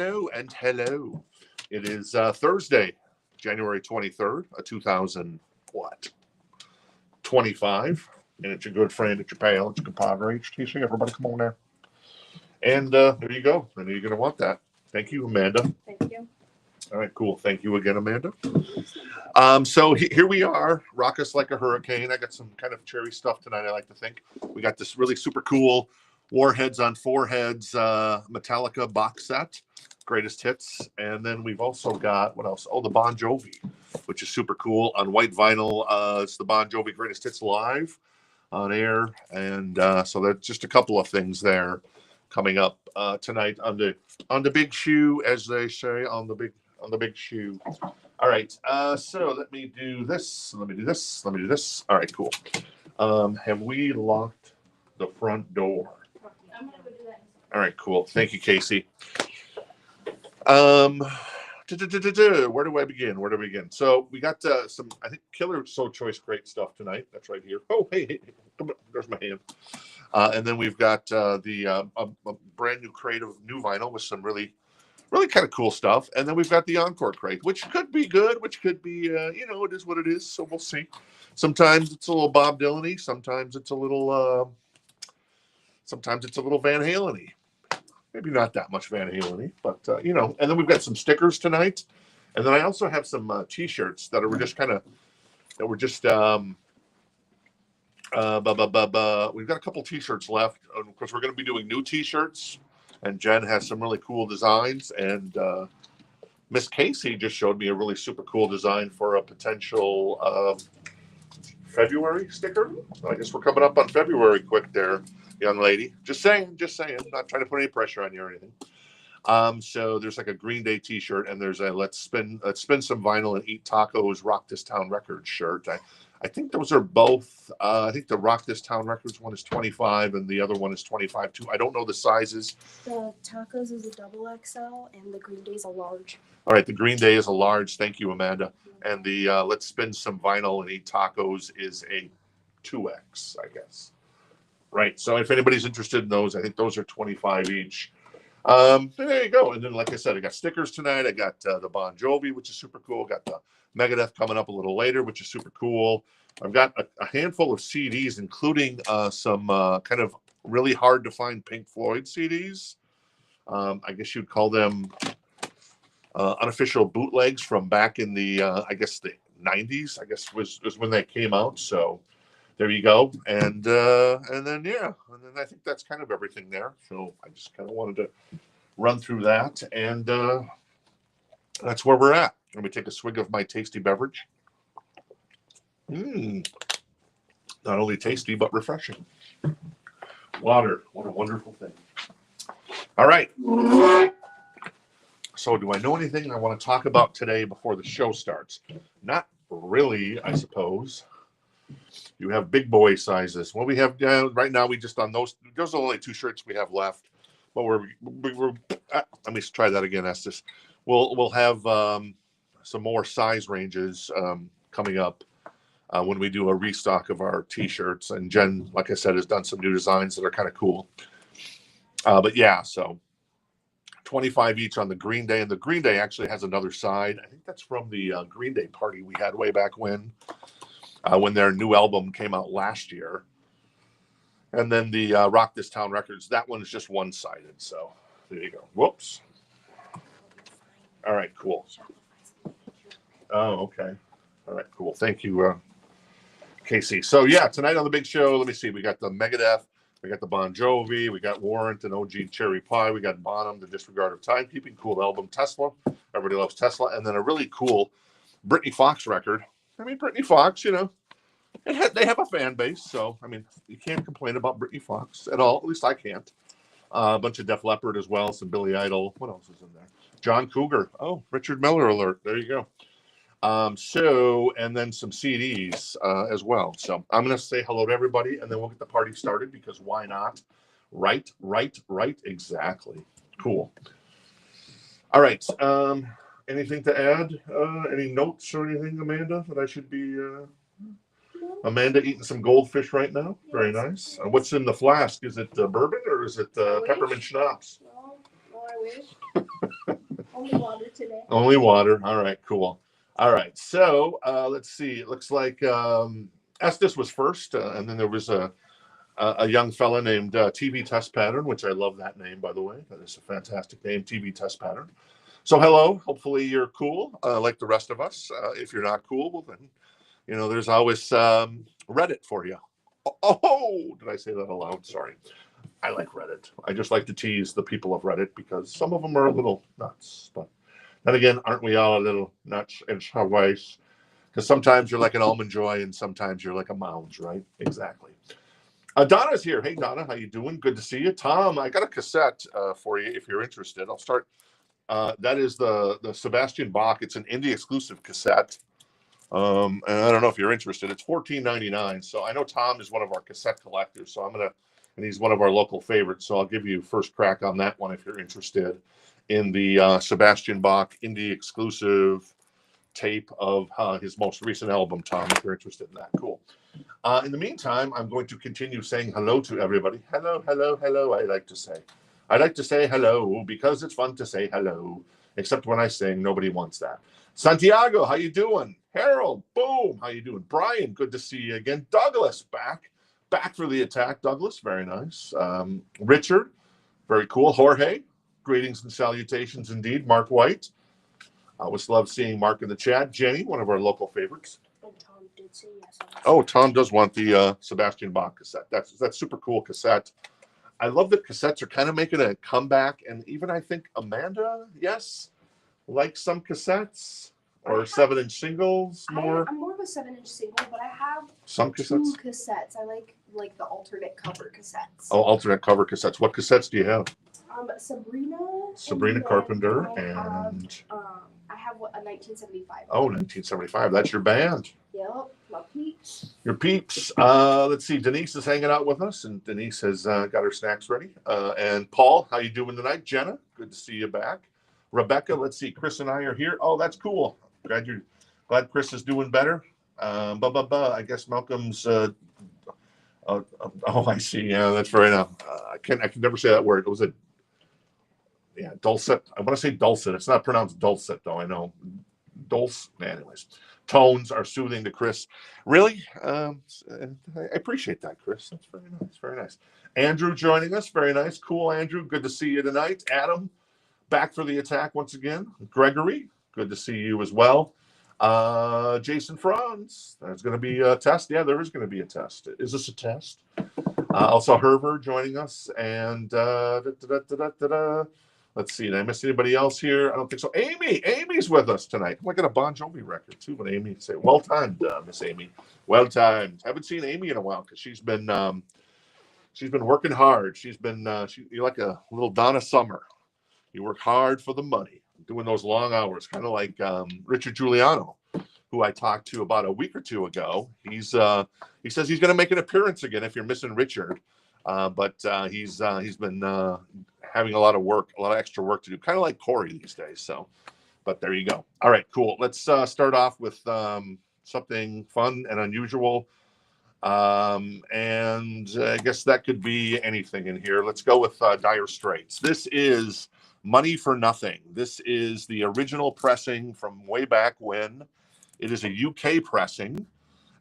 hello, and hello. It is Thursday, January 23rd, 2025. And it's your good friend, it's your pal, it's your compadre, it's TC. Everybody come on there. And there you go. I know you're going to want that. Thank you, Amanda. Thank you. All right, cool. Thank you again, Amanda. So here we are. Rock us like a hurricane. I got some kind of cherry stuff tonight, I like to think. We got this really super cool Warheads on Foreheads Metallica box set. Greatest hits. And then we've also got, what else? Oh, the Bon Jovi, which is super cool. On white vinyl, it's the Bon Jovi Greatest Hits Live on air. And so that's just a couple of things there coming up tonight on the big shoe, as they say, on the big shoe. All right. So let me do this. Let me do this. Let me do this. All right, cool. Have we locked the front door? I'm gonna go do that. All right, cool. Thank you, Casey. Where do I begin? Where do I begin? So we got some, I think, killer So Choice great stuff tonight. That's right here. Oh, hey, come on. There's my hand. And then we've got the a brand new crate of new vinyl with some really kind of cool stuff. And then we've got the Encore crate, which could be good, which could be, it is what it is. So we'll see. Sometimes it's a little Bob Dylan-y. Sometimes it's a little Van Halen-y. Maybe not that much Van Halen-y, but, And then we've got some stickers tonight. And then I also have some T-shirts that are just we've got a couple T-shirts left. Of course, we're going to be doing new T-shirts. And Jen has some really cool designs. And Miss Casey just showed me a really super cool design for a potential February sticker. I guess we're coming up on February quick there, young lady. Just saying. Not trying to put any pressure on you or anything. So there's like a Green Day T-shirt, and there's a let's spin some vinyl and eat tacos, Rock This Town Records shirt. I think those are both. I think the Rock This Town Records one is 25, and the other one is 25 too. I don't know the sizes. The tacos is a double XL, and the Green Day is a large. All right, the Green Day is a large. Thank you, Amanda. And the let's spin some vinyl and eat tacos is a 2X, I guess. Right. So if anybody's interested in those, I think those are 25 each. There you go. And then, like I said, I got stickers tonight. I got the Bon Jovi, which is super cool. Got the Megadeth coming up a little later, which is super cool. I've got a handful of CDs, including some kind of really hard to find Pink Floyd CDs. I guess you'd call them unofficial bootlegs from back in the, I guess, the 90s, I guess was when they came out. So there you go. And then I think that's kind of everything there. So I just kind of wanted to run through that. And that's where we're at. Let me take a swig of my tasty beverage. Not only tasty, but refreshing. Water. What a wonderful thing. All right. So do I know anything I want to talk about today before the show starts? Not really, I suppose. You have big boy sizes. Well, we have right now, we just on those are the only two shirts we have left. But we're let me try that again, Estes. We'll have some more size ranges coming up when we do a restock of our T-shirts. And Jen, like I said, has done some new designs that are kind of cool. But yeah, so 25 each on the Green Day. And the Green Day actually has another side. I think that's from the Green Day party we had way back when their new album came out last year. And then the Rock This Town Records, that one is just one-sided. So there you go. Whoops. All right, cool. Oh, okay. All right, cool. Thank you, Casey. So yeah, tonight on the big show, let me see. We got the Megadeth. We got the Bon Jovi. We got Warrant and OG Cherry Pie. We got Bonham, The Disregard of Timekeeping. Cool album, Tesla. Everybody loves Tesla. And then a really cool Britny Fox record. I mean, Britny Fox, they have a fan base. So, I mean, you can't complain about Britny Fox at all. At least I can't. A bunch of Def Leppard as well. Some Billy Idol. What else is in there? John Cougar. Oh, Richard Miller alert. There you go. And then some CDs as well. So I'm going to say hello to everybody, and then we'll get the party started, because why not? Right. Exactly. Cool. All right. Anything to add? Any notes or anything, Amanda, that I should be... Amanda eating some goldfish right now. Yes. Very nice. What's in the flask? Is it bourbon or is it peppermint schnapps? No, I wish. Only water today. Only water. All right, cool. All right, so let's see. It looks like Estes was first, and then there was a young fella named TV Test Pattern, which I love that name, by the way. That is a fantastic name, TV Test Pattern. So hello. Hopefully you're cool, like the rest of us. If you're not cool, well, then there's always Reddit for you. Oh, did I say that aloud? Sorry. I like Reddit. I just like to tease the people of Reddit because some of them are a little nuts. But then again, aren't we all a little nuts in some ways? Because sometimes you're like an almond joy and sometimes you're like a mounds, right? Exactly. Donna's here. Hey, Donna, how you doing? Good to see you. Tom, I got a cassette for you if you're interested. I'll start. That is the Sebastian Bach. It's an indie exclusive cassette. And I don't know if you're interested. It's $14.99. So I know Tom is one of our cassette collectors. So and he's one of our local favorites. So I'll give you first crack on that one if you're interested in the Sebastian Bach indie exclusive tape of his most recent album, Tom, if you're interested in that. Cool. In the meantime, I'm going to continue saying hello to everybody. Hello, hello, hello, I like to say hello because it's fun to say hello. Except when I sing, nobody wants that. Santiago, how you doing? Harold, boom, how you doing? Brian, good to see you again. Douglas, back for the attack. Douglas, very nice. Richard, very cool. Jorge, greetings and salutations indeed. Mark White, I always love seeing Mark in the chat. Jenny, one of our local favorites. And Tom did say yes. Oh, Tom does want the Sebastian Bach cassette. That's super cool cassette. I love that cassettes are kind of making a comeback, and even I think Amanda, yes, like some cassettes or 7-inch singles more. I'm more of a 7-inch single, but I have Some cassettes. 2 cassettes. I like the alternate cover cassettes. Oh, alternate cover cassettes. What cassettes do you have? Sabrina Carpenter and I have a 1975. Oh, 1975. That's your band. Yep, my peeps. Your peeps. Let's see. Denise is hanging out with us, and Denise has got her snacks ready. And Paul, how you doing tonight? Jenna, good to see you back. Rebecca, let's see. Chris and I are here. Oh, that's cool. Glad Chris is doing better. I guess Malcolm's. I see. Yeah, that's very nice. I can never say that word. It was dulcet. I want to say dulcet. It's not pronounced dulcet, though. I know. Anyways, tones are soothing to Chris. Really? I appreciate that, Chris. That's very nice. Very nice. Andrew joining us. Very nice. Cool, Andrew. Good to see you tonight. Adam, back for the attack once again. Gregory, good to see you as well. Jason Franz, there's going to be a test. Yeah, there is going to be a test. Is this a test? Also, Herver joining us. And let's see. Did I miss anybody else here? I don't think so. Amy's with us tonight. I got a Bon Jovi record too. But Amy say, well timed, Miss Amy. Well timed. Haven't seen Amy in a while because she's been working hard. You're like a little Donna Summer. You work hard for the money, doing those long hours, kind of like Richard Giuliano, who I talked to about a week or two ago. He says he's going to make an appearance again if you're missing Richard, but he's been having a lot of extra work to do, kind of like Corey these days. So, but there you go. All right, cool. Let's start off with something fun and unusual. And I guess that could be anything in here. Let's go with Dire Straits. This is Money for Nothing. This is the original pressing from way back when. It is a UK pressing,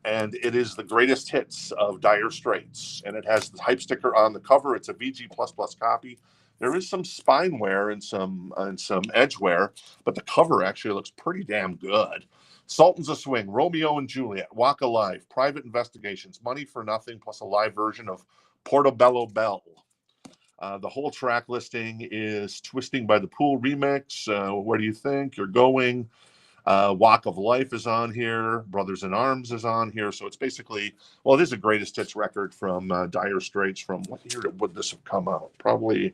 and it is the greatest hits of Dire Straits. And it has the hype sticker on the cover. It's a VG++ copy. There is some spine wear and some edge wear, but the cover actually looks pretty damn good. Sultans of Swing, Romeo and Juliet, Walk Alive, Private Investigations, Money for Nothing, plus a live version of Portobello Bell. The whole track listing is Twisting by the Pool remix, Where Do You Think You're Going? Walk of Life is on here. Brothers in Arms is on here. So it's basically, well, it is a greatest hits record from Dire Straits. From what year would this have come out? Probably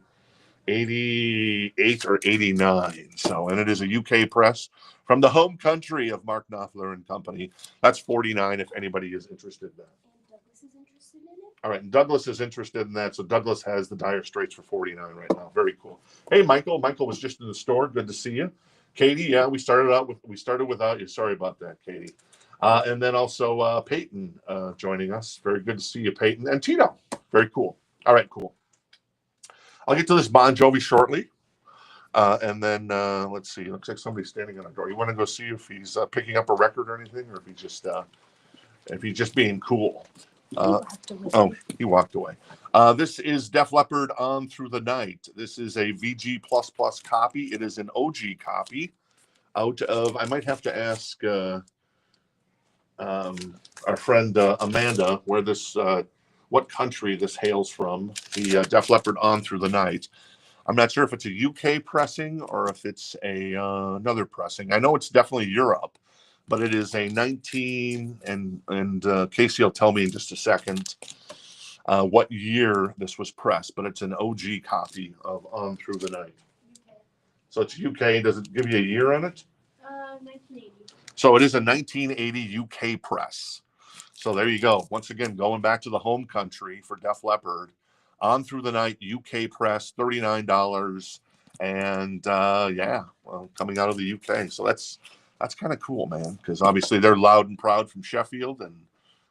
88 or 89. So, and it is a UK press from the home country of Mark Knopfler and company. That's 49 if anybody is interested in that. And Douglas is interested in it? All right, and Douglas is interested in that. So Douglas has the Dire Straits for 49 right now. Very cool. Hey, Michael. Michael was just in the store. Good to see you. Katie, yeah, we started without you. Sorry about that, Katie. And then also Peyton joining us. Very good to see you, Peyton. And Tito. Very cool. All right, cool. I'll get to this Bon Jovi shortly. And then let's see. Looks like somebody's standing on a door. You want to go see if he's picking up a record or anything, or if he's just being cool. Oh, he walked away. This is Def Leppard On Through the Night. This is a VG++ copy. It is an OG copy out of, I might have to ask our friend Amanda where this, what country this hails from, the Def Leppard On Through the Night. I'm not sure if it's a UK pressing or if it's another pressing. I know it's definitely Europe, but it is a 19, and Casey will tell me in just a second what year this was pressed, but it's an OG copy of On Through the Night. UK. So it's UK. Does it give you a year on it? 1980. So it is a 1980 UK press. So there you go. Once again, going back to the home country for Def Leppard. On Through the Night UK press, $39, and yeah, well, coming out of the UK. So that's kind of cool, man, because obviously they're loud and proud from Sheffield, and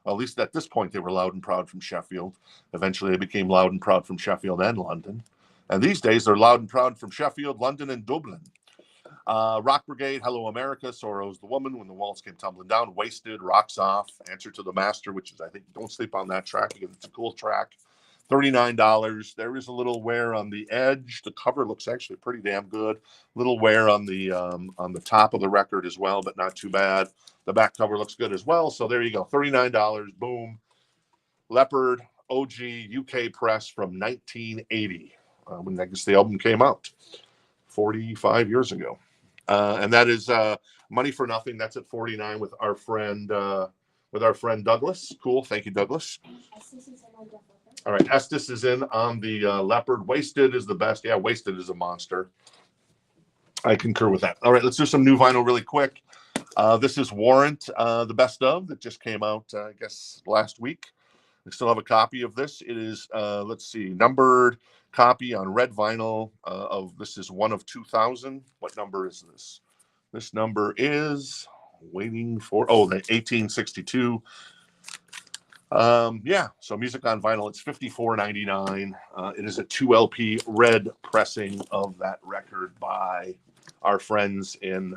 well, at least at this point they were loud and proud from Sheffield. Eventually they became loud and proud from Sheffield and London, and these days they're loud and proud from Sheffield, London, and Dublin. Rock Brigade, Hello America, Sorrow's the Woman, When the Walls Came Tumbling Down, Wasted, Rocks Off, Answer to the Master, which is, I think, don't sleep on that track because it's a cool track. $39. There is a little wear on the edge. The cover looks actually pretty damn good. Little wear on the top of the record as well, but not too bad. The back cover looks good as well. So there you go. $39. Boom. Leppard OG UK press from 1980, when I guess the album came out 45 years ago. And that is Money for Nothing. That's at 49 with our friend Douglas. Cool. Thank you, Douglas. All right, Estes is in on the Leppard. Wasted is the best. Yeah, Wasted is a monster. I concur with that. All right, let's do some new vinyl really quick. This is Warrant, the best of, that just came out, I guess, last week. I still have a copy of this. It is, let's see, numbered copy on red vinyl of, this is 1 of 2000. What number is this? This number is, waiting for, oh, the 1862. Yeah, so music on vinyl, it's $54.99. It is a 2 LP red pressing of that record by our friends in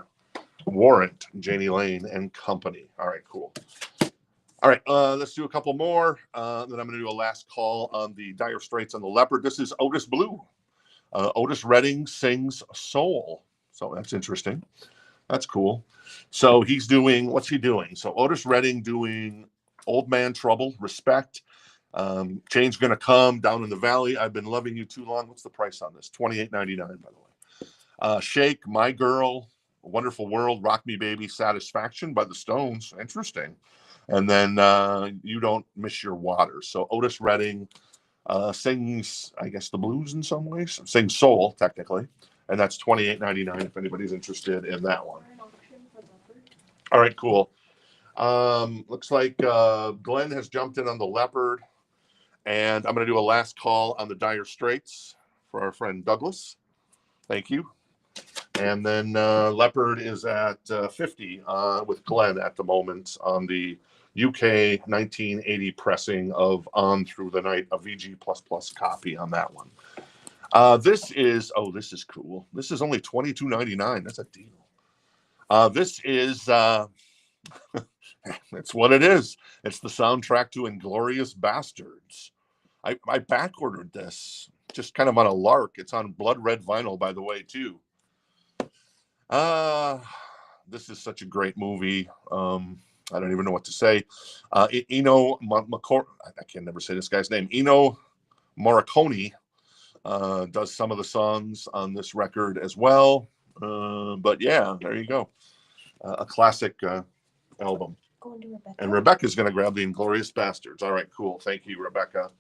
Warrant, Janie Lane and company. All right, cool. All right, let's do a couple more. Then I'm going to do a last call on the Dire Straits on the Leppard. This is Otis Blue. Otis Redding sings Soul. So that's interesting. That's cool. So he's doing, what's he doing? So Otis Redding doing Old Man Trouble, Respect, Change Gonna Come, Down in the Valley, I've Been Loving You Too Long. What's the price on this? $28.99, by the way. Shake, My Girl, Wonderful World, Rock Me Baby, Satisfaction by the Stones. Interesting. And then You Don't Miss Your Water. So Otis Redding sings, I guess, the blues in some ways. Sings soul, technically. And that's $28.99 if anybody's interested in that one. All right, cool. Looks like Glenn has jumped in on the Leppard, and I'm going to do a last call on the Dire Straits for our friend Douglas. Thank you. And then Leppard is at 50 with Glenn at the moment on the UK 1980 pressing of On Through the Night, a VG++ copy on that one. This is cool. This is only $22.99. That's a deal. This is it's what it is. It's the soundtrack to Inglourious Bastards. I back ordered this just kind of on a lark. It's on blood red vinyl, by the way, too. This is such a great movie. I don't even know what to say. Ennio I can never say this guy's name. Ennio Morricone does some of the songs on this record as well. But yeah, there you go. A classic album. Going to Rebecca. And Rebecca's going to grab the Inglourious Bastards. All right, cool. Thank you, Rebecca.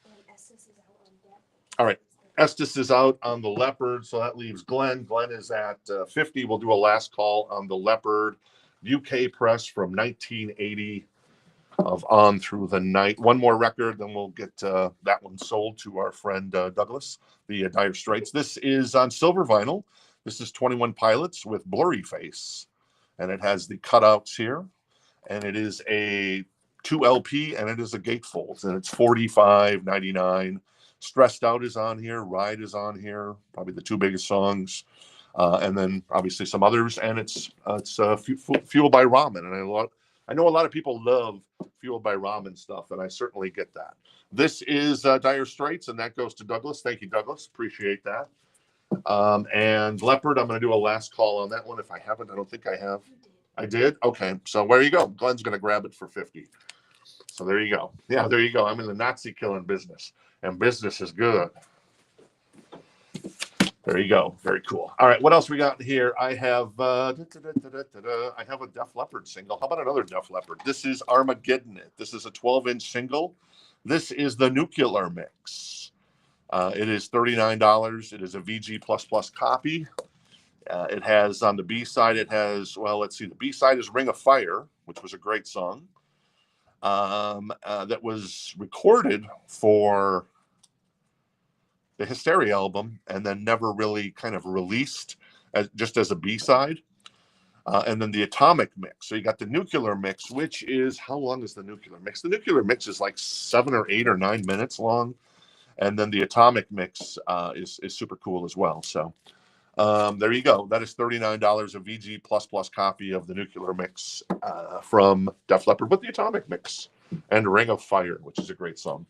All right. Estes is out on the Leppard, so that leaves Glenn. Glenn is at 50. We'll do a last call on the Leppard UK press from 1980 of On Through the Night. One more record, then we'll get that one sold to our friend Douglas, the Dire Straits. This is on silver vinyl. This is 21 Pilots with Blurry Face, and it has the cutouts here. And it is a 2 LP, and it is a gatefold, and it's $45.99. Stressed Out is on here. Ride is on here. Probably the two biggest songs. and then obviously some others, and it's fueled by ramen. And I know a lot of people love fueled by ramen stuff, and I certainly get that. This is Dire Straits, and that goes to Douglas. Thank you, Douglas. Appreciate that. And Leppard, I'm going to do a last call on that one. If I haven't, I don't think I have. I did? Okay. So where you go? Glenn's going to grab it for 50. So there you go. Yeah, there you go. I'm in the Nazi killing business, and business is good. There you go. Very cool. All right, what else we got here? I have I have a Def Leppard single. How about another Def Leppard? This is Armageddon. This is a 12-inch single. This is the Nuclear Mix. It is $39. It is a VG++ copy. It has on the B side. It has, well, let's see. The B side is Ring of Fire, which was a great song. That was recorded for the Hysteria album and then never really kind of released just as a B-side. And then the Atomic Mix. So you got the Nuclear Mix, which is, how long is the Nuclear Mix? The Nuclear Mix is like 7 or 8 or 9 minutes long. And then the Atomic Mix is super cool as well. So there you go. That is $39, a VG++ copy of the Nuclear Mix from Def Leppard with the Atomic Mix and Ring of Fire, which is a great song.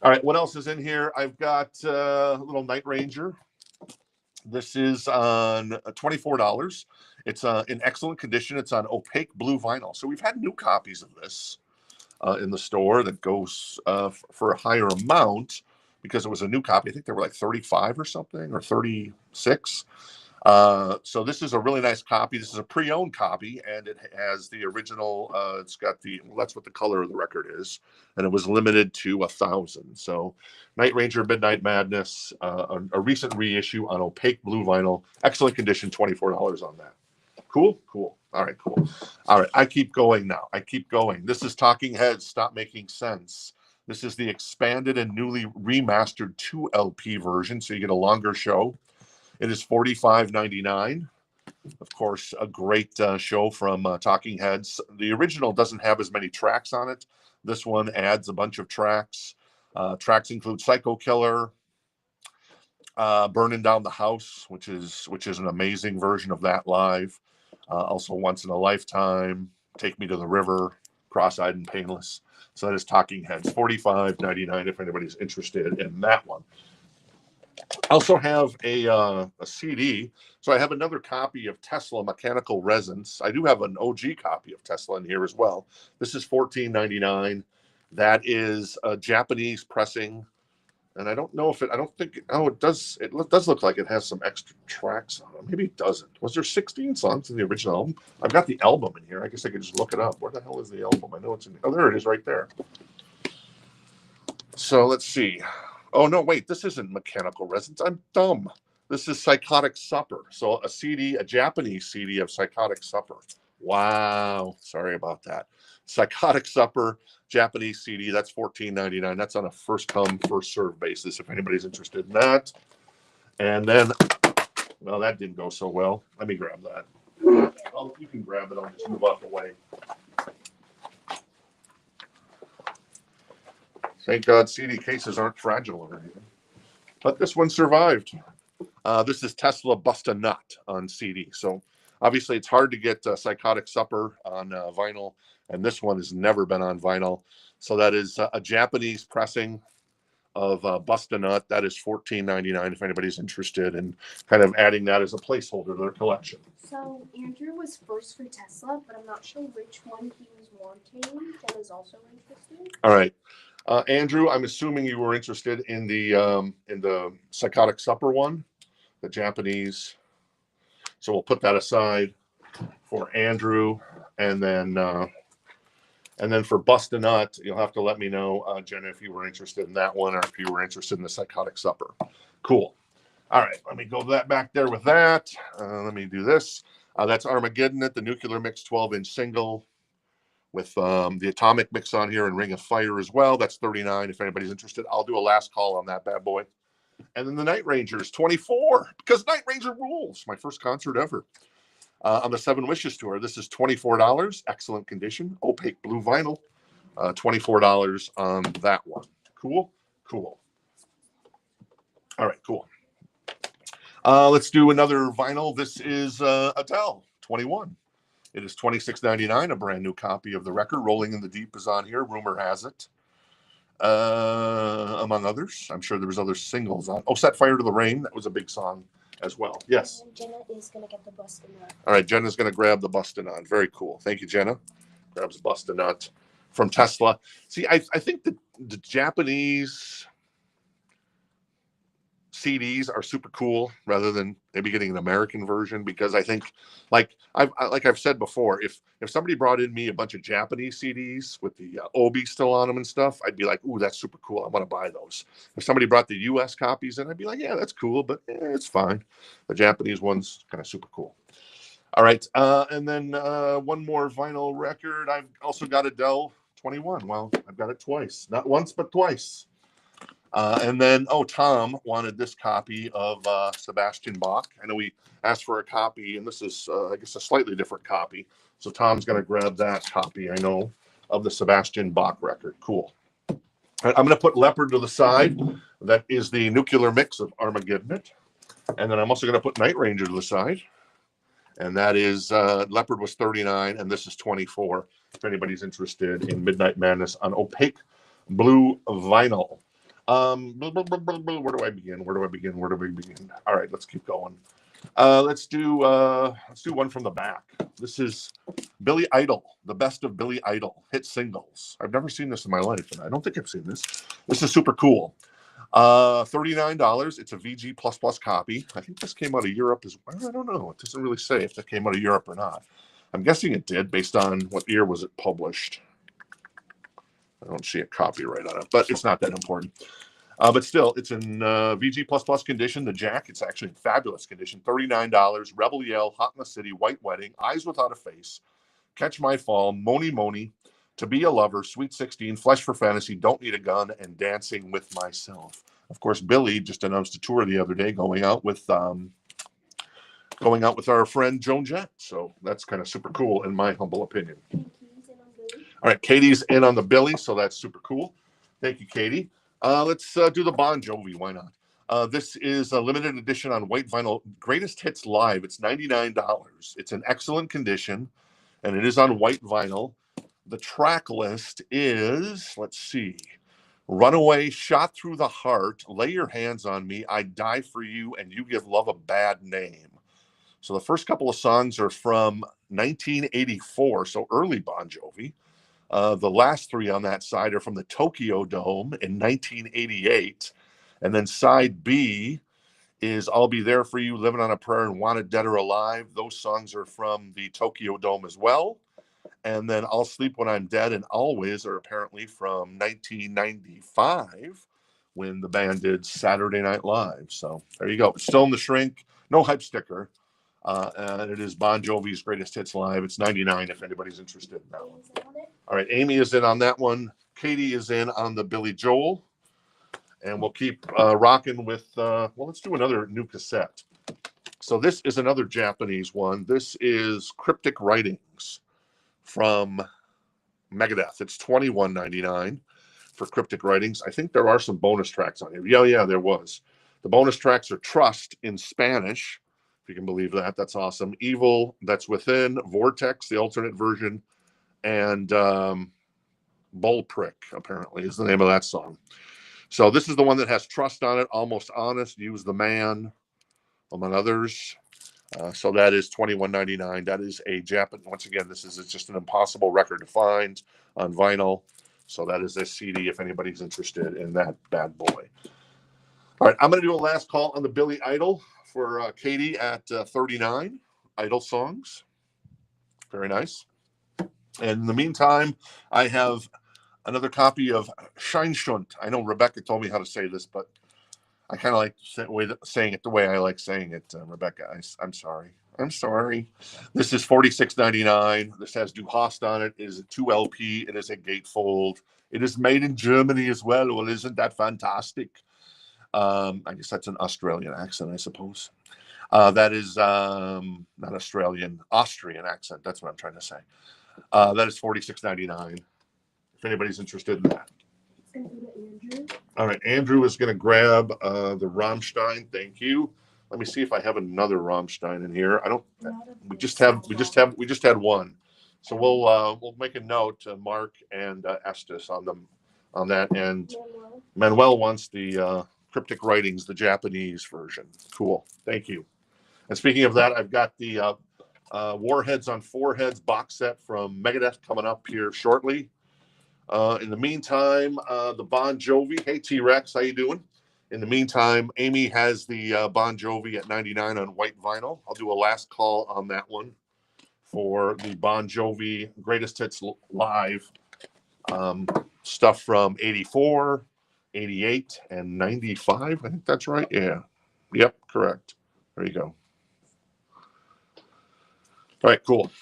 All right, what else is in here? I've got a little Night Ranger. This is on $24. It's in excellent condition. It's on opaque blue vinyl. So we've had new copies of this in the store that goes for a higher amount because it was a new copy. I think they were like 35 or something, or 36. So this is a really nice copy. This is a pre-owned copy, and it has the original. It's got that's what the color of the record is, and it was limited to 1,000. So Night Ranger Midnight Madness, a recent reissue on opaque blue vinyl, excellent condition, $24 on that. Cool. All right, cool. All right, I keep going now. This is Talking Heads, Stop Making Sense. This is the expanded and newly remastered 2 LP version, so you get a longer show. It is $45.99. Of course, a great show from Talking Heads. The original doesn't have as many tracks on it. This one adds a bunch of tracks. Tracks include Psycho Killer, Burning Down the House, which is an amazing version of that live. Also Once in a Lifetime, Take Me to the River, Cross-Eyed and Painless. So that is Talking Heads, $45.99 if anybody's interested in that one. I also have a CD. So I have another copy of Tesla Mechanical Resonance. I do have an OG copy of Tesla in here as well. This is $14.99. That is a Japanese pressing. And I don't know if it does look like it has some extra tracks on it. Maybe it doesn't. Was there 16 songs in the original album? I've got the album in here. I guess I could just look it up. Where the hell is the album? I know it's in. Oh, there it is right there. So let's see. Oh, no, wait. This isn't Mechanical Resonance. I'm dumb. This is Psychotic Supper. So a Japanese CD of Psychotic Supper. Wow. Sorry about that. Psychotic Supper, Japanese CD. That's $14.99. That's on a first come, first serve basis if anybody's interested in that. And then, well, that didn't go so well. Let me grab that. You can grab it. I'll just move out the way. Thank God CD cases aren't fragile or anything. But this one survived. This is Tesla Bust a Nut on CD. So obviously it's hard to get Psychotic Supper on vinyl, and this one has never been on vinyl. So that is a Japanese pressing of Bust a Nut. That is $14.99 if anybody's interested in kind of adding that as a placeholder to their collection. So Andrew was first for Tesla, but I'm not sure which one he was wanting and is also interested. All right. Andrew, I'm assuming you were interested in the Psychotic Supper one, the Japanese. So we'll put that aside for Andrew, and then for Bust a Nut, you'll have to let me know, Jenna, if you were interested in that one or if you were interested in the Psychotic Supper. Cool. All right, let me go back there with that. Let me do this. That's Armageddon, the Nuclear Mix 12-inch single, with the Atomic Mix on here and Ring of Fire as well. That's $39 if anybody's interested. I'll do a last call on that bad boy. And then the Night Rangers, $24, because Night Ranger rules. My first concert ever on the Seven Wishes tour. This is $24, excellent condition, opaque blue vinyl, $24 on that one. Cool. All right, cool. Let's do another vinyl. This is Adele, 21. It is $26.99. A brand new copy of the record. Rolling in the Deep is on here. Rumor has it. Among others. I'm sure there was other singles on. Oh, Set Fire to the Rain. That was a big song as well. Yes. And Jenna is going to get the Bustin' Nut. All right, Jenna's going to grab the Bustin' Nut. Very cool. Thank you, Jenna. Grabs Bustin' Nut from Tesla. See, I think that the Japanese CDs are super cool rather than maybe getting an American version, because I think, like I've said before, if somebody brought in me a bunch of Japanese CDs with the Obi still on them and stuff, I'd be like, ooh, that's super cool. I want to buy those. If somebody brought the US copies in, I'd be like, yeah, that's cool, but it's fine. The Japanese one's kind of super cool. All right, and then one more vinyl record. I've also got Adele 21. Well, I've got it twice, not once but twice. And then, Tom wanted this copy of Sebastian Bach. I know he asked for a copy, and this is, I guess, a slightly different copy. So Tom's going to grab that copy, I know, of the Sebastian Bach record. Cool. All right, I'm going to put Leppard to the side. That is the nuclear mix of Armageddon. And then I'm also going to put Night Ranger to the side. And that is, Leppard was 39, and this is 24, if anybody's interested in Midnight Madness on opaque blue vinyl. Where do I begin? Where do I begin? All right, let's keep going. Let's do one from the back. This is Billy Idol, the best of Billy Idol hit singles. I've never seen this in my life, and I don't think I've seen this. This is super cool. $39. It's a VG++ copy. I think this came out of Europe as well. I don't know. It doesn't really say if that came out of Europe or not. I'm guessing it did based on what year was it published. I don't see a copyright on it, but it's not that important. But still, it's in VG++ condition. The jack, it's actually in fabulous condition. $39. Rebel Yell, Hot in the City, White Wedding, Eyes Without a Face, Catch My Fall, Moni Moni, To Be a Lover, Sweet 16, Flesh for Fantasy, Don't Need a Gun, and Dancing with Myself. Of course, Billy just announced a tour the other day going out with our friend Joan Jett. So that's kind of super cool in my humble opinion. All right, Katie's in on the Billy, so that's super cool. Thank you, Katie. Let's do the Bon Jovi. Why not? This is a limited edition on white vinyl, Greatest Hits Live. It's $99. It's in excellent condition, and it is on white vinyl. The track list is, let's see, Runaway, Shot Through the Heart, Lay Your Hands on Me, I Die for You, and You Give Love a Bad Name. So the first couple of songs are from 1984, so early Bon Jovi. The last three on that side are from the Tokyo Dome in 1988. And then side B is I'll Be There For You, Living on a Prayer, and Wanted Dead or Alive. Those songs are from the Tokyo Dome as well. And then I'll Sleep When I'm Dead and Always are apparently from 1995 when the band did Saturday Night Live. So there you go. It's still in the shrink. No hype sticker. And it is Bon Jovi's Greatest Hits Live. It's $99 if anybody's interested in that one. All right, Amy is in on that one. Katie is in on the Billy Joel. And we'll keep rocking with, let's do another new cassette. So this is another Japanese one. This is Cryptic Writings from Megadeth. It's $21.99 for Cryptic Writings. I think there are some bonus tracks on here. Yeah, there was. The bonus tracks are Trust in Spanish, if you can believe that. That's awesome. Evil, That's Within, Vortex, the alternate version, and Bullprick, apparently, is the name of that song. So this is the one that has Trust on it, Almost Honest, Use the Man, among others. So that is $21.99. That is a Japanese. Once again, this is just an impossible record to find on vinyl. So that is a CD if anybody's interested in that bad boy. All right, I'm going to do a last call on the Billy Idol for Katie at 39 Idol songs. Very nice. And in the meantime, I have another copy of Scheinschund. I know Rebecca told me how to say this, but I kind of like saying it the way I like saying it, Rebecca. I'm sorry. This is $46.99. This has Du Hast on it. It is a 2LP. It is a gatefold. It is made in Germany as well. Well, isn't that fantastic? I guess that's an Australian accent, I suppose. That is not Australian, Austrian accent. That's what I'm trying to say. That is $46.99. If anybody's interested in that. All right, Andrew is going to grab the Rammstein. Thank you. Let me see if I have another Rammstein in here. I don't. Not a We big just have. song. We just had one. So we'll make a note, Mark and Estes on them on that. And Manuel wants the cryptic writings, the Japanese version. Cool. Thank you. And speaking of that, I've got the Warheads on Foreheads box set from Megadeth coming up here shortly. In the meantime, the Bon Jovi. Hey, T-Rex, how you doing? In the meantime, Amy has the Bon Jovi at 99 on white vinyl. I'll do a last call on that one for the Bon Jovi Greatest Hits Live stuff from 84, 88, and 95. I think that's right. Yeah. Yep, correct. There you go. All right, cool.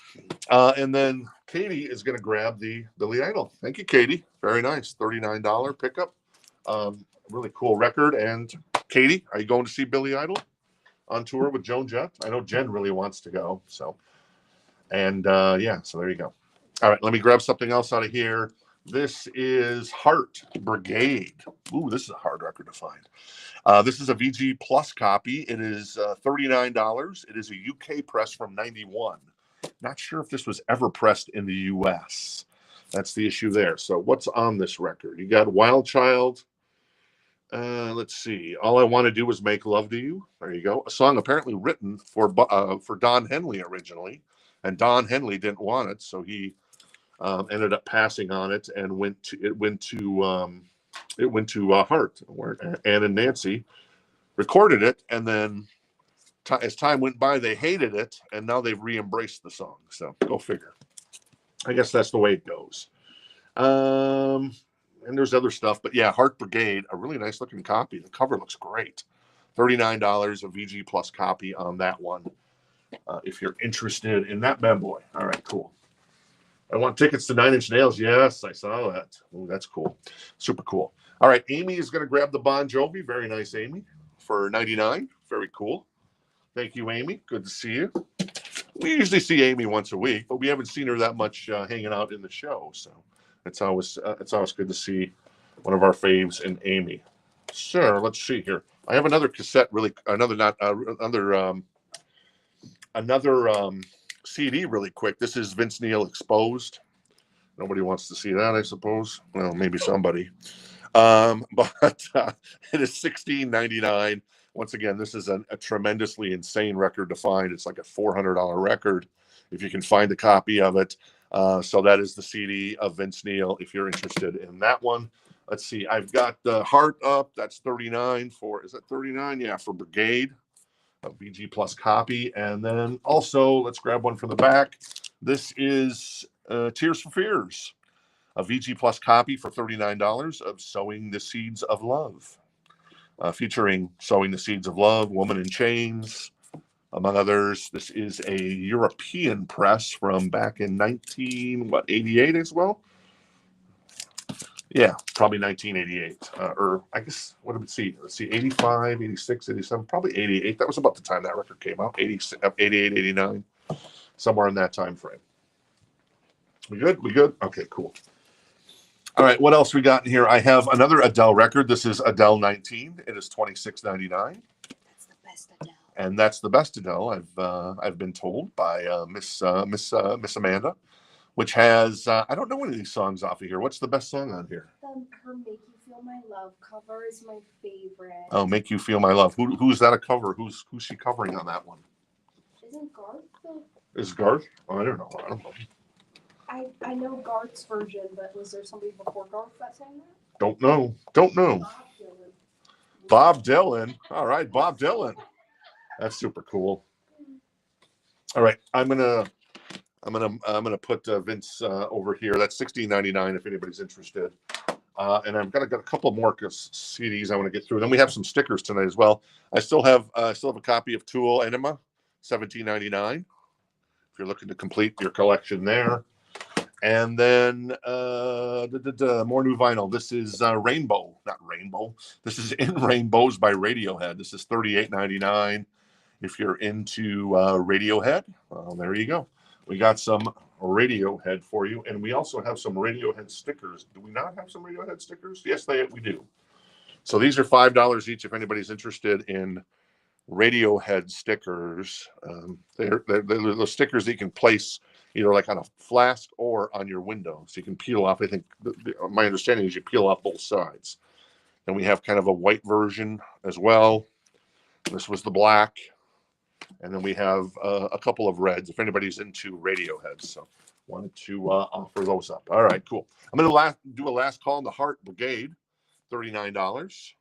And then Katie is going to grab the Billy Idol. Thank you, Katie. Very nice. $39 pickup. Really cool record. And Katie, are you going to see Billy Idol on tour with Joan Jett? I know Jen really wants to go. So, and yeah, so there you go. All right, let me grab something else out of here. This is Heart Brigade. Ooh, this is a hard record to find. This is a VG Plus copy. It is $39. It is a UK press from 91. Not sure if this was ever pressed in the US. That's the issue there. So what's on this record? You got Wild Child. Let's see. All I Want to Do Is Make Love to You. There you go. A song apparently written for Don Henley originally, and Don Henley didn't want it, so he ended up passing on it, and it went to Heart, where Ann and Nancy recorded it, and then as time went by, they hated it, and now they've re-embraced the song. So go figure. I guess that's the way it goes. And there's other stuff, but yeah, Heart Brigade, a really nice looking copy. The cover looks great. $39, a VG Plus copy on that one. If you're interested in that bad boy. All right, cool. I want tickets to Nine Inch Nails. Yes, I saw that. Oh, that's cool. Super cool. All right, Amy is going to grab the Bon Jovi. Very nice, Amy, for $99. Very cool. Thank you, Amy. Good to see you. We usually see Amy once a week, but we haven't seen her that much hanging out in the show. So it's always good to see one of our faves in Amy. Sure, let's see here. I have another cassette, another CD really quick. This is Vince Neil Exposed. Nobody wants to see that, I suppose. Well, maybe somebody. But it is $16.99. Once again, this is a tremendously insane record to find. It's like a $400 record if you can find a copy of it. So that is the CD of Vince Neil if you're interested in that one. Let's see. I've got the Heart Up. That's $39 for, is that $39? Yeah, for Brigade. A VG Plus copy. And then also, let's grab one from the back. This is Tears for Fears. A VG Plus copy for $39 of Sowing the Seeds of Love. Featuring Sowing the Seeds of Love, Woman in Chains, among others. This is a European press from back in 1988 as well. Yeah, probably 1988. Or I guess, what did we see? Let's see, 85, 86, 87, probably 88. That was about the time that record came out, 88, 89, somewhere in that time frame. We good? We good? Okay, cool. All right, what else we got in here? I have another Adele record. This is Adele 19. It is $26.99. That's the best Adele. And that's the best Adele, I've been told by Miss Amanda, which has I don't know any of these songs off of here. What's the best song on here? Her Make You Feel My Love cover is my favorite. Oh, Make You Feel My Love. Who's that a cover? Who's she covering on that one? Isn't Garth the... Is Garth? Oh, I don't know. I know Garth's version, but was there somebody before Garth that sang that? Don't know. Bob Dylan. All right, Bob Dylan. That's super cool. All right, I'm gonna put Vince over here. That's $16.99 if anybody's interested. And I've got a couple more CDs I want to get through. Then we have some stickers tonight as well. I still have a copy of Tool Enema, $17.99. If you're looking to complete your collection there. And then more new vinyl. This is Rainbow, not Rainbow. This is In Rainbows by Radiohead. This is $38.99. If you're into Radiohead, well, there you go. We got some Radiohead for you, and we also have some Radiohead stickers. Do we not have some Radiohead stickers? Yes, we do. So these are $5 each if anybody's interested in Radiohead stickers. They're the stickers that you can place either like on a flask or on your window. So you can peel off. I think my understanding is you peel off both sides. And we have kind of a white version as well. This was the black. And then we have a couple of reds if anybody's into Radiohead. So wanted to offer those up. All right, cool. I'm going to do a last call on the Heart Brigade, $39.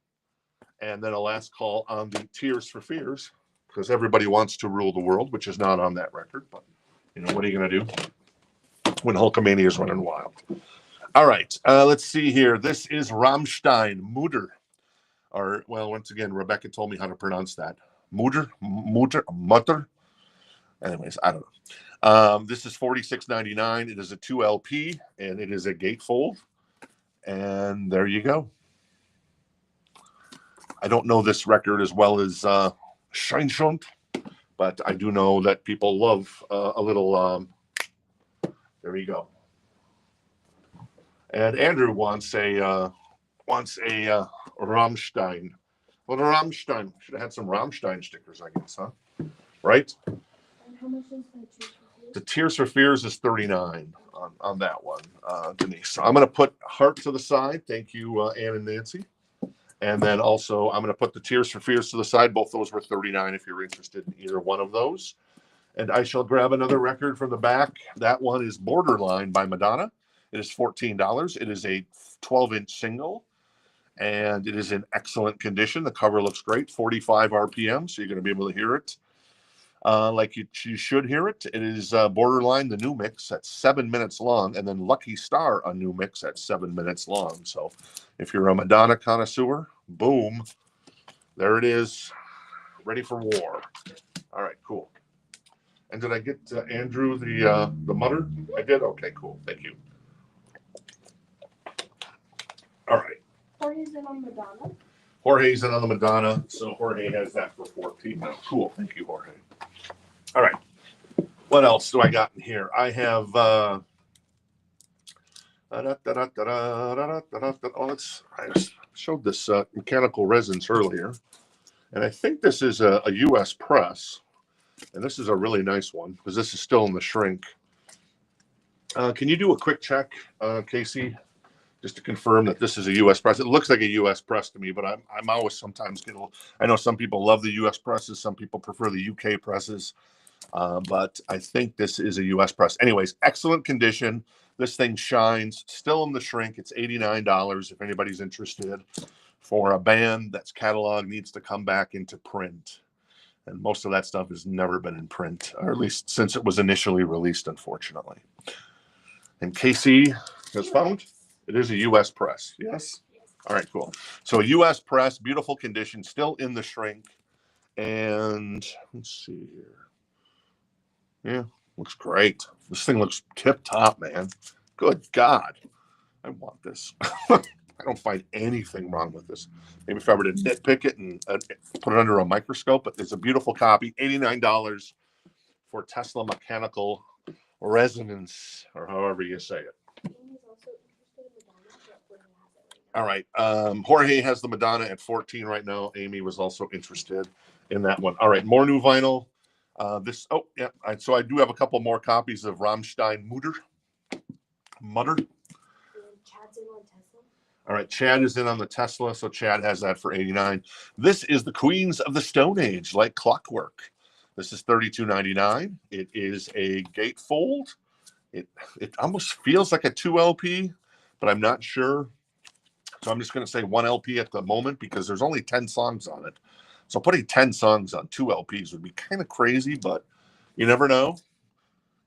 And then a last call on the Tears for Fears, because everybody wants to rule the world, which is not on that record. But, you know, what are you going to do when Hulkamania is running wild? All right, let's see here. This is Rammstein, Mutter. Or, well, once again, Rebecca told me how to pronounce that. Mutter. Anyways, I don't know. This is $46.99. It is a 2 LP, and it is a gatefold. And there you go. I don't know this record as well as Scheinschund, but I do know that people love a little. There you go. And Andrew wants a Rammstein. Well, the Rammstein should have had some Rammstein stickers, I guess, huh? Right? And how much is the Tears for Fears is $39 on that one, Denise. So I'm going to put Heart to the side. Thank you, Ann and Nancy. And then also, I'm going to put the Tears for Fears to the side. Both those were $39 if you're interested in either one of those. And I shall grab another record from the back. That one is Borderline by Madonna. It is $14. It is a 12-inch single, and it is in excellent condition. The cover looks great, 45 RPM, so you're going to be able to hear it like you should hear it. It is Borderline, the new mix, that's 7 minutes long, and then Lucky Star, a new mix at 7 minutes long. So if you're a Madonna connoisseur, boom, there it is, ready for war. All right, cool. And did I get Andrew the Mutter? I did? Okay, cool. Thank you. All right. Jorge's in on Madonna. Jorge's in on the Madonna, so Jorge has that for 14 now. Cool. Thank you, Jorge. All right. What else do I got in here? I have I showed this mechanical resins earlier, and I think this is a U.S. press, and this is a really nice one because this is still in the shrink. Can you do a quick check, Casey, just to confirm that this is a U.S. press? It looks like a U.S. press to me, but I'm always sometimes I know some people love the U.S. presses, some people prefer the U.K. presses. But I think this is a U.S. press. Anyways, excellent condition. This thing shines. Still in the shrink. It's $89 if anybody's interested. For a band that's catalog needs to come back into print. And most of that stuff has never been in print, or at least since it was initially released, unfortunately. And Casey has found it is a U.S. press. Yes? All right, cool. So a U.S. press, beautiful condition, still in the shrink. And let's see here. Yeah, looks great. This thing looks tip-top, man. Good God. I want this. I don't find anything wrong with this. Maybe if I were to nitpick it and put it under a microscope, but it's a beautiful copy. $89 for Tesla Mechanical Resonance, or however you say it. All right. Jorge has the Madonna at 14 right now. Amy was also interested in that one. All right, more new vinyl. So I do have a couple more copies of Rammstein Mutter. Chad's in on Tesla. All right, Chad is in on the Tesla, so Chad has that for $89. This is the Queens of the Stone Age, like clockwork. This is $32.99. It is a gatefold. It almost feels like a 2 LP, but I'm not sure. So I'm just going to say 1 LP at the moment because there's only 10 songs on it. So putting 10 songs on 2 LPs would be kind of crazy, but you never know.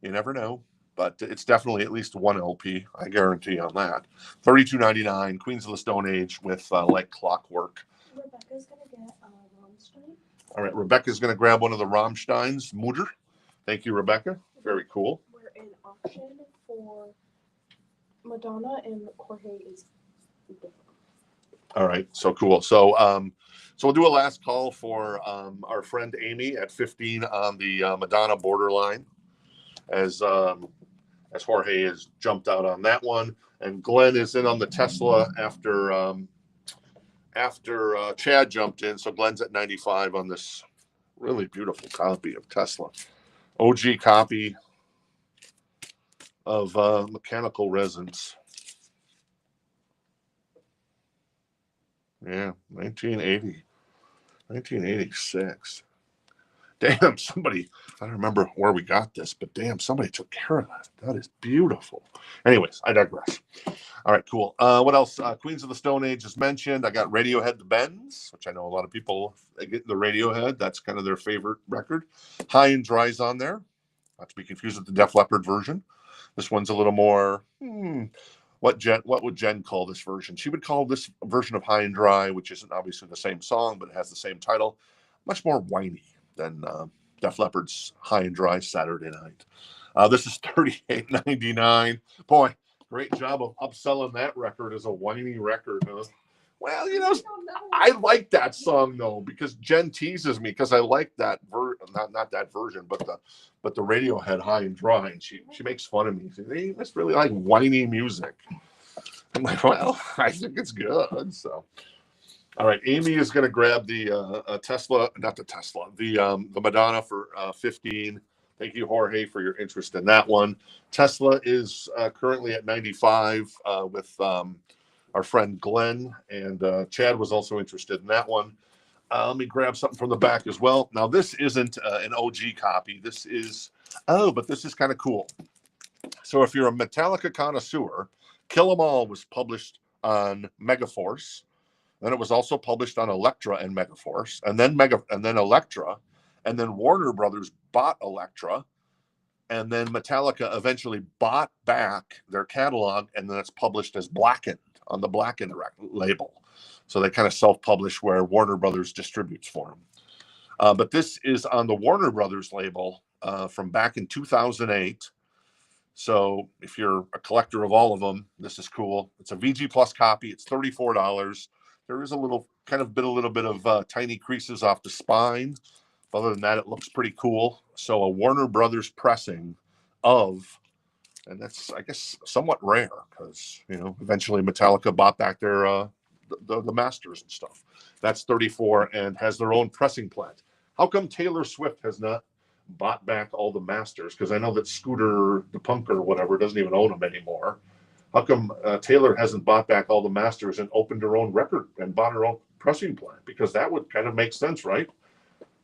You never know. But it's definitely at least 1 LP, I guarantee on that. $32.99, Queens of the Stone Age with like clockwork. Rebecca's going to get Rammstein. All right, Rebecca's going to grab one of the Rammsteins, Mutter. Thank you, Rebecca. Very cool. We're in auction for Madonna, and Jorge is different. All right, so cool. So we'll do a last call for our friend Amy at 15 on the Madonna Borderline, as Jorge has jumped out on that one, and Glenn is in on the Tesla after Chad jumped in. So Glenn's at 95 on this Really beautiful copy of Tesla. OG copy of Mechanical Resonance. Yeah, 1986. Damn, somebody, I don't remember where we got this, but damn, somebody took care of that. That is beautiful. Anyways, I digress. All right, cool. What else? Queens of the Stone Age is mentioned. I got Radiohead The Bends, which I know a lot of people get the Radiohead. That's kind of their favorite record. High and Dry's on there. Not to be confused with the Def Leppard version. This one's a little more, what would Jen call this version? She would call this version of High and Dry, which isn't obviously the same song, but it has the same title, much more whiny than Def Leppard's High and Dry Saturday Night. This is $38.99. Boy, great job of upselling that record as a whiny record, huh? Well, you know, I like that song though, because Jen teases me because I like that not that version, but the Radiohead High and Dry, and she makes fun of me. She says, "Hey, you must really like whiny music." I'm like, well, I think it's good. So, all right, Amy is going to grab the Tesla, not the Tesla, the Madonna for 15. Thank you, Jorge, for your interest in that one. Tesla is currently at 95 with our friend Glenn, and Chad was also interested in that one. Let me grab something from the back as well. Now, this isn't an OG copy. This is, but this is kind of cool. So if you're a Metallica connoisseur, Kill 'Em All was published on Megaforce. Then it was also published on Elektra and Megaforce, and then Elektra, and then Warner Brothers bought Elektra, and then Metallica eventually bought back their catalog, and then it's published as Blackened on the Blackened label. So they kind of self-publish where Warner Brothers distributes for them. But this is on the Warner Brothers label from back in 2008. So if you're a collector of all of them, this is cool. It's a VG Plus copy. It's $34. There is a little bit of tiny creases off the spine. Other than that, it looks pretty cool. So a Warner Brothers pressing of, and that's, I guess, somewhat rare because, you know, eventually Metallica bought back their the masters and stuff. That's 34 and has their own pressing plant. How come Taylor Swift has not bought back all the masters? Because I know that Scooter the Punk or whatever doesn't even own them anymore. How come Taylor hasn't bought back all the masters and opened her own record and bought her own pressing plant? Because that would kind of make sense, right?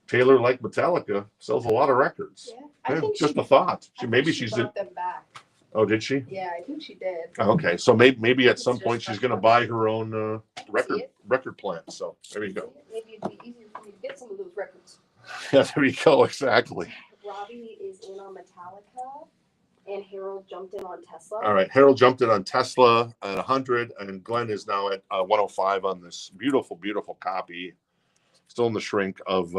Taylor, like Metallica, sells a lot of records. Yeah, I think just a thought. She's bought them back. Oh, did she? Yeah, I think she did. Okay, so maybe at some point she's going to buy her own record plant. So there you go. Maybe it'd be easier for me to get some of those records. Yeah, there you go. Exactly. Robbie is in on Metallica, and Harold jumped in on Tesla. All right, Harold jumped in on Tesla at 100, and Glenn is now at 105 on this beautiful, beautiful copy. Still in the shrink of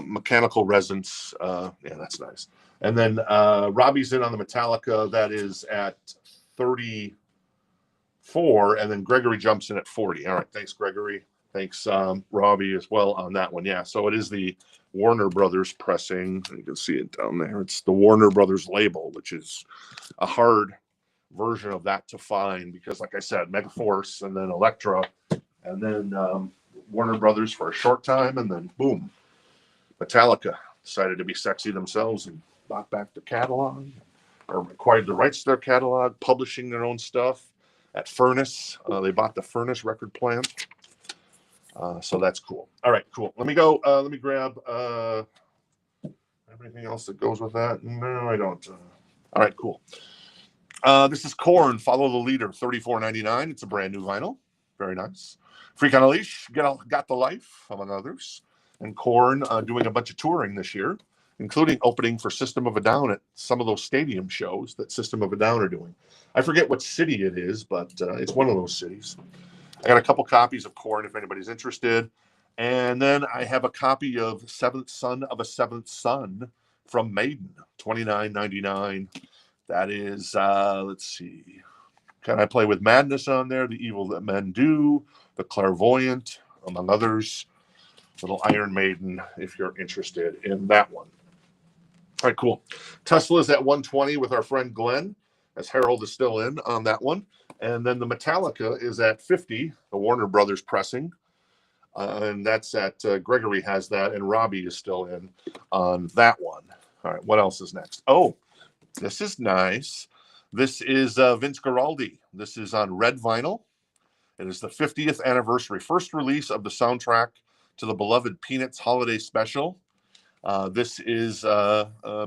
Mechanical Resonance. Yeah, that's nice. And then Robbie's in on the Metallica. That is at 34, and then Gregory jumps in at 40. All right, thanks, Gregory. Thanks, Robbie, as well on that one. Yeah, so it is the Warner Brothers pressing. You can see it down there. It's the Warner Brothers label, which is a hard version of that to find because, like I said, Megaforce and then Elektra, and then Warner Brothers for a short time, and then boom, Metallica decided to be sexy themselves and bought back the catalog, or acquired the rights to their catalog, publishing their own stuff at Furnace. They bought the Furnace record plant. So that's cool. All right, cool. Let me go. Let me grab everything else that goes with that. No, I don't. All right, cool. This is Korn, Follow the Leader, $34.99. It's a brand new vinyl. Very nice. Freak on a Leash, Got the Life, among others. And Korn doing a bunch of touring this year, including opening for System of a Down at some of those stadium shows that System of a Down are doing. I forget what city it is, but it's one of those cities. I got a couple copies of Korn if anybody's interested. And then I have a copy of Seventh Son of a Seventh Son from Maiden, $29.99. That is, let's see. Can I Play with Madness on there? The Evil That Men Do, The Clairvoyant, among others. Little Iron Maiden, if you're interested in that one. All right, cool. Tesla's at 120 with our friend Glenn, as Harold is still in on that one. And then the Metallica is at 50, the Warner Brothers pressing. And that's at Gregory has that, and Robbie is still in on that one. All right, what else is next? Oh, this is nice. This is Vince Guaraldi. This is on red vinyl. It is the 50th anniversary, first release of the soundtrack to the beloved Peanuts holiday special. This is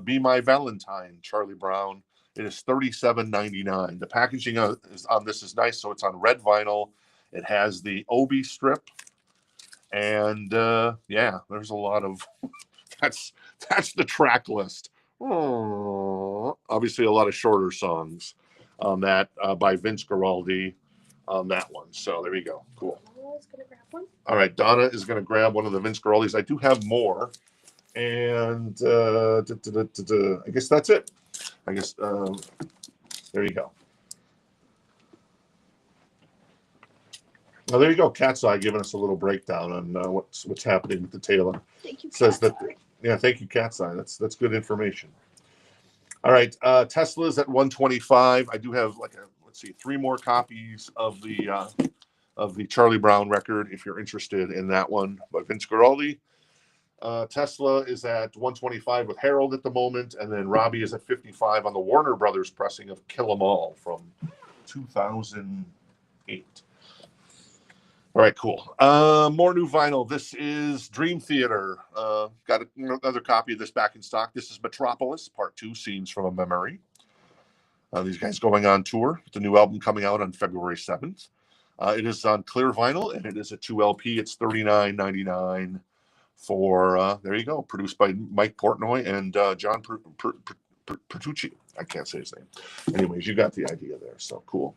Be My Valentine, Charlie Brown. It is $37.99. The packaging on this is nice, so it's on red vinyl. It has the Obi strip, and yeah, there's a lot of that's the track list. Oh, obviously, a lot of shorter songs on that by Vince Guaraldi on that one. So there you go. Cool. All right, Donna is going to grab one of the Vince Guaraldis. I do have more. And I guess that's it. I guess there you go. Well, there you go. Cat's Eye giving us a little breakdown on what's happening with the Taylor. Thank you. Says that. Yeah, thank you, Cat's Eye. That's good information. All right, Tesla's at 125. I do have let's see, 3 more copies of the Charlie Brown record if you're interested in that one by Vince Guaraldi. Tesla is at 125 with Harold at the moment, and then Robbie is at 55 on the Warner Brothers pressing of Kill 'Em All from 2008. All right, cool. More new vinyl. This is Dream Theater. Got another copy of this back in stock. This is Metropolis, Part 2, Scenes from a Memory. These guys going on tour with the new album coming out on February 7th. It is on clear vinyl, and it is a 2 LP. It's $39.99 for, there you go, produced by Mike Portnoy and John Pertucci. I can't say his name. Anyways, you got the idea there, so cool.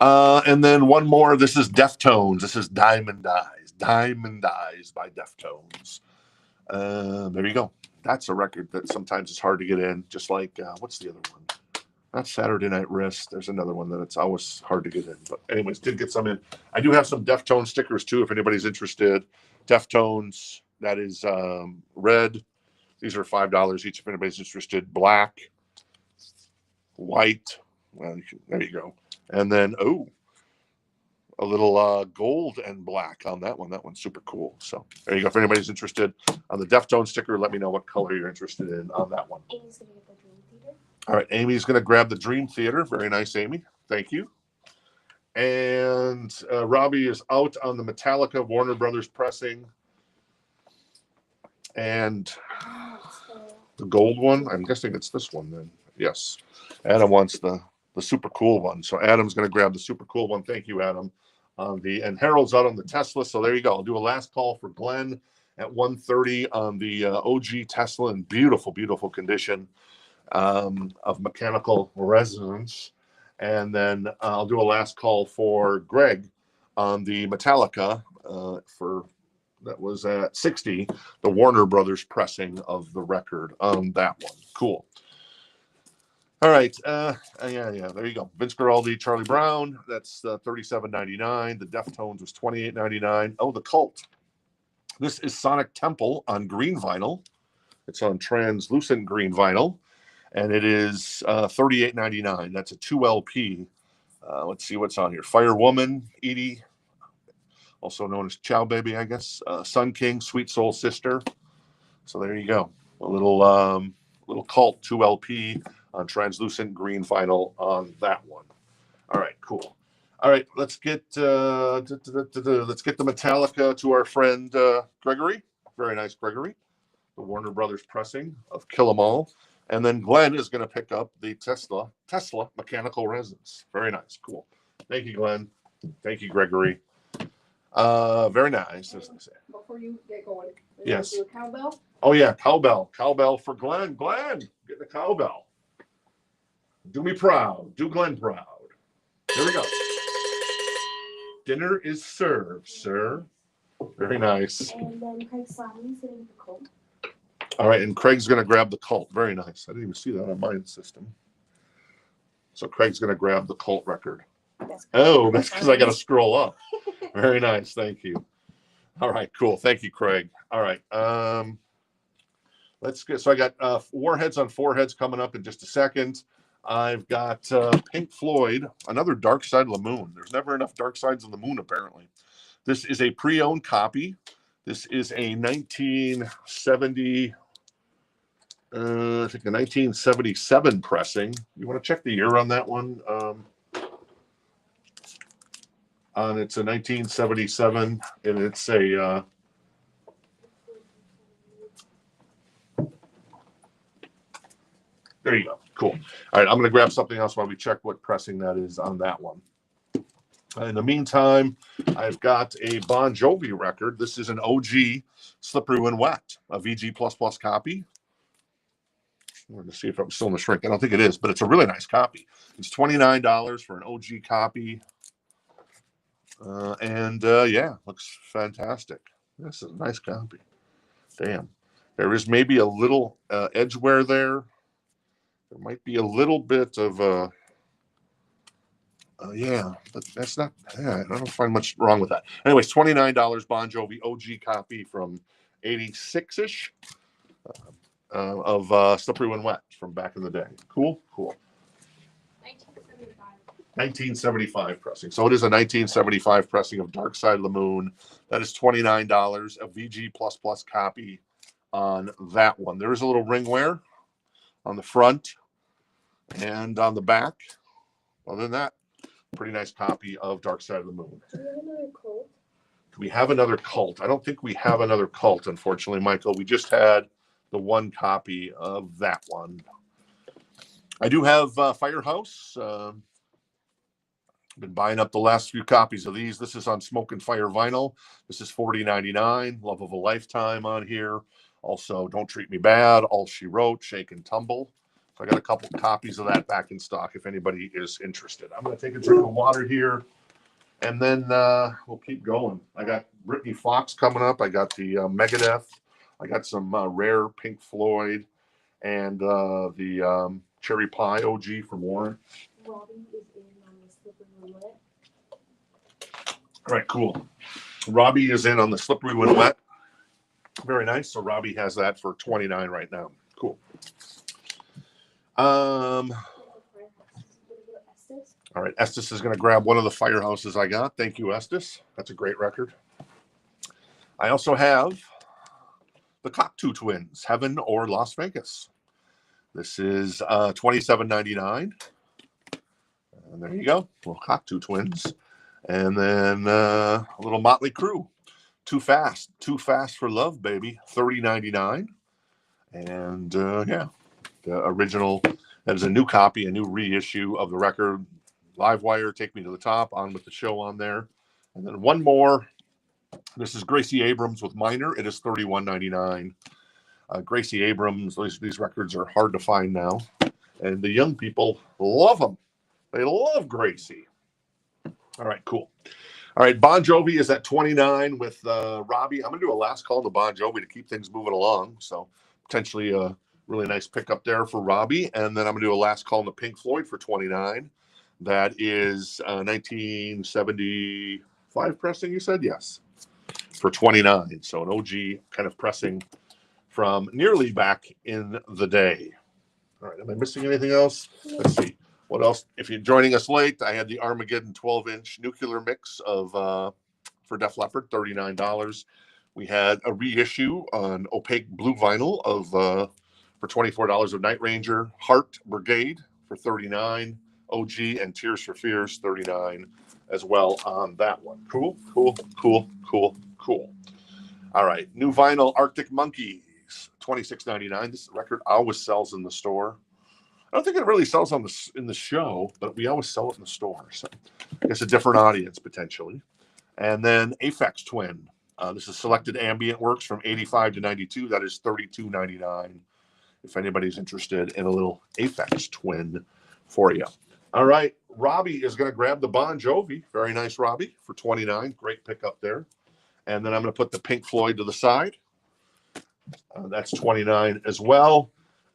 And then one more. This is Deftones. This is Diamond Eyes. Diamond Eyes by Deftones. There you go. That's a record that sometimes is hard to get in, just like, what's the other one? Not Saturday Night Wrist. There's another one that it's always hard to get in. But anyways, did get some in. I do have some Deftones stickers, too, if anybody's interested. Deftones, that is red. These are $5 each if anybody's interested. Black, white. Well, there you go. And then, a little gold and black on that one. That one's super cool. So there you go. If anybody's interested on the Deftones sticker, let me know what color you're interested in on that one. Amy's gonna get the Dream Theater. All right, Amy's going to grab the Dream Theater. Very nice, Amy. Thank you. And Robbie is out on the Metallica Warner Brothers pressing. And the gold one, I'm guessing it's this one then. Yes. Adam wants the super cool one. So Adam's going to grab the super cool one. Thank you, Adam. And Harold's out on the Tesla. So there you go. I'll do a last call for Glenn at 1:30 on the OG Tesla in beautiful, beautiful condition of mechanical resonance. And then I'll do a last call for Greg on the Metallica that was at 60, the Warner Brothers pressing of the record on that one. Cool. All right. Yeah, there you go. Vince Guaraldi, Charlie Brown. That's $37.99. The Deftones was $28.99. Oh, the Cult. This is Sonic Temple on green vinyl. It's on translucent green vinyl. And it is $38.99. That's a 2 LP. Let's see what's on here. Firewoman, Edie, also known as Chow Baby, I guess. Sun King, Sweet Soul Sister. So there you go. A little Cult 2 LP on translucent green vinyl on that one. All right, cool. All right, let's get the Metallica to our friend Gregory. Very nice, Gregory. The Warner Brothers pressing of Kill 'Em All. And then Glenn is going to pick up the Tesla mechanical resonance. Very nice. Cool. Thank you, Glenn. Thank you, Gregory. Very nice, as I say. Before you get going, yes. Do a cowbell? Oh, yeah, cowbell. Cowbell for Glenn. Glenn, get the cowbell. Do me proud. Do Glenn proud. Here we go. Dinner is served, sir. Very nice. And then Craig Slavely's getting the Cult. All right, and Craig's going to grab the Cult. Very nice. I didn't even see that on my system. So Craig's going to grab the Cult record. That's because I got to scroll up. Very nice. Thank you. All right, cool. Thank you, Craig. All right. Let's get. So I got Warheads on Foreheads coming up in just a second. I've got Pink Floyd, another Dark Side of the Moon. There's never enough Dark Sides of the Moon, apparently. This is a pre-owned copy. This is a 1970, I think a 1977 pressing. You want to check the year on that one? It's a 1977, and it's a there you go. Cool. All right, I'm going to grab something else while we check what pressing that is on that one. In the meantime, I've got a Bon Jovi record. This is an OG Slippery When Wet, a VG++ copy. I'm going to see if I'm still in the shrink. I don't think it is, but it's a really nice copy. It's $29 for an OG copy. Yeah, looks fantastic. This is a nice copy. Damn. There is maybe a little edge wear there. There might be a little bit of yeah, but that's not, yeah, I don't find much wrong with that. Anyways, $29 Bon Jovi OG copy from 86-ish of Slippery When Wet from back in the day. Cool, cool. 1975 pressing. So it is a 1975 pressing of Dark Side of the Moon. That is $29, a VG++ copy on that one. There is a little ring wear on the front and on the back. Other than that, pretty nice copy of Dark Side of the Moon. Do we have another cult? Do we have another cult? I don't think we have another cult, unfortunately, Michael. We just had the one copy of that one. I do have Firehouse. I've been buying up the last few copies of these. This is on Smoke and Fire vinyl. This is $40.99. Love of a Lifetime on here. Also, Don't Treat Me Bad, All She Wrote, Shake and Tumble. So I got a couple copies of that back in stock if anybody is interested. I'm going to take a drink of water here, and then we'll keep going. I got Britny Fox coming up. I got the Megadeth. I got some rare Pink Floyd and the Cherry Pie OG from Warrant. Robbie is in on the Slippery When Wet. All right, cool. Robbie is in on the Slippery When Wet. Very nice. So Robbie has that for $29 right now. Cool. All right, Estes is going to grab one of the Firehouses I got. Thank you, Estes. That's a great record. I also have the Cocteau Twins, Heaven or Las Vegas. This is $27.99. And there you go, little Cocteau Twins. And then a little Motley Crue, Too Fast for Love, baby, $30.99. And yeah, the original, that is a new copy, a new reissue of the record. Livewire, Take Me to the Top, On With the Show on there. And then one more. This is Gracie Abrams with Minor. It is $31.99. Gracie Abrams, these records are hard to find now. And the young people love them. They love Gracie. All right, cool. All right, Bon Jovi is at $29 with Robbie. I'm going to do a last call to Bon Jovi to keep things moving along. So potentially a really nice pickup there for Robbie. And then I'm going to do a last call to Pink Floyd for $29. That is 1975 pressing, you said? Yes, for $29. So an OG kind of pressing from nearly back in the day. All right, am I missing anything else? Let's see. What else? If you're joining us late, I had the Armageddon 12-inch nuclear mix of for Def Leppard, $39. We had a reissue on opaque blue vinyl of for $24 of Night Ranger, Heart Brigade for $39, OG and Tears for Fears $39 as well on that one. Cool, cool, cool, cool, cool. All right, new vinyl Arctic Monkeys, $26.99. This record always sells in the store. I don't think it really sells in the show, but we always sell it in the store. So I guess a different audience potentially. And then Aphex Twin. This is Selected Ambient Works from 85 to 92. That is $32.99. If anybody's interested in a little Aphex Twin for you. All right, Robbie is going to grab the Bon Jovi. Very nice, Robbie, for $29. Great pickup there. And then I'm going to put the Pink Floyd to the side. That's $29 as well.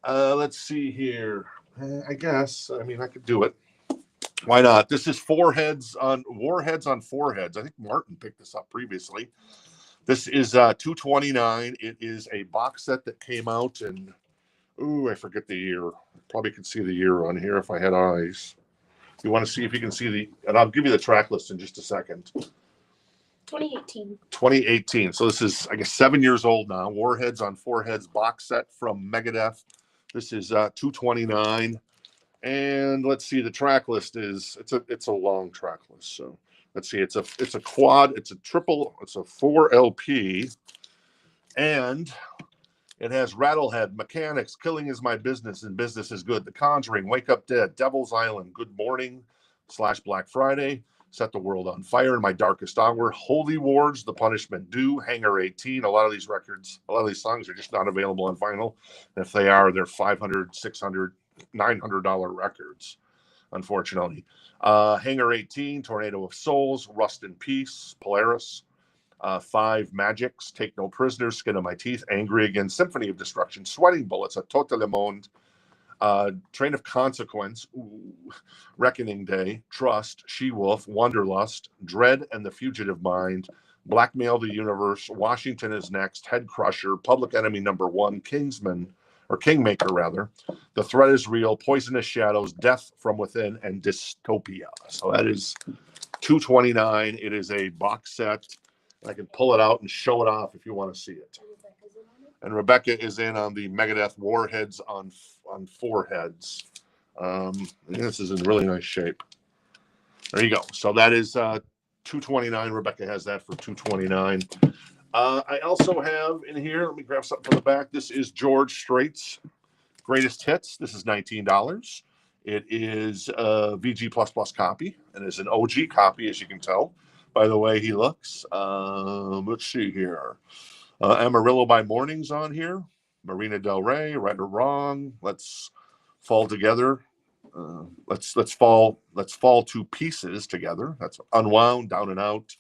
Let's see here. I guess, I mean, I could do it. Why not? This is Warheads on Foreheads. I think Martin picked this up previously. This is $229. It is a box set that came out in, I forget the year. Probably could see the year on here if I had eyes. You want to see if you can see and I'll give you the track list in just a second. 2018. 2018. So this is, I guess, 7 years old now. Warheads on Foreheads box set from Megadeth. This is 229. And let's see, the track list is it's a long track list. So let's see, it's a quad, it's a triple, it's a 4 LP, and it has Rattlehead, Mechanics, Killing Is My Business, and Business Is Good, The Conjuring, Wake Up Dead, Devil's Island, Good Morning / Black Friday, Set the World on Fire, In My Darkest Hour, Holy Wars, The Punishment Due, Hangar 18. A lot of these records, a lot of these songs are just not available on vinyl. And if they are, they're $500, $600, $900 records, unfortunately. Hangar 18, Tornado of Souls, Rust in Peace, Polaris, 5 Magics, Take No Prisoners, Skin of My Teeth, Angry Again, Symphony of Destruction, Sweating Bullets, A Tot Le Monde, Train of Consequence, Reckoning Day, Trust, She-Wolf, Wanderlust, Dread and the Fugitive Mind, Blackmail the Universe, Washington is Next, Head Crusher, Public Enemy #1, Kingsman, or Kingmaker rather, The Threat is Real, Poisonous Shadows, Death from Within, and Dystopia. So that is 229. It is a box set. I can pull it out and show it off if you want to see it. And Rebecca is in on the Megadeth Warheads on Foreheads. This is in really nice shape. There you go. So that is 229. Rebecca has that for 229. I also have in here, let me grab something from the back. This is George Strait's Greatest Hits. This is $19. It is a VG++ copy, and it's an OG copy, as you can tell by the way he looks. Let's see here. Amarillo by Morning's on here. Marina Del Rey, Right or Wrong. Let's Fall Together. Let's fall to pieces together. That's Unwound, Down and Out,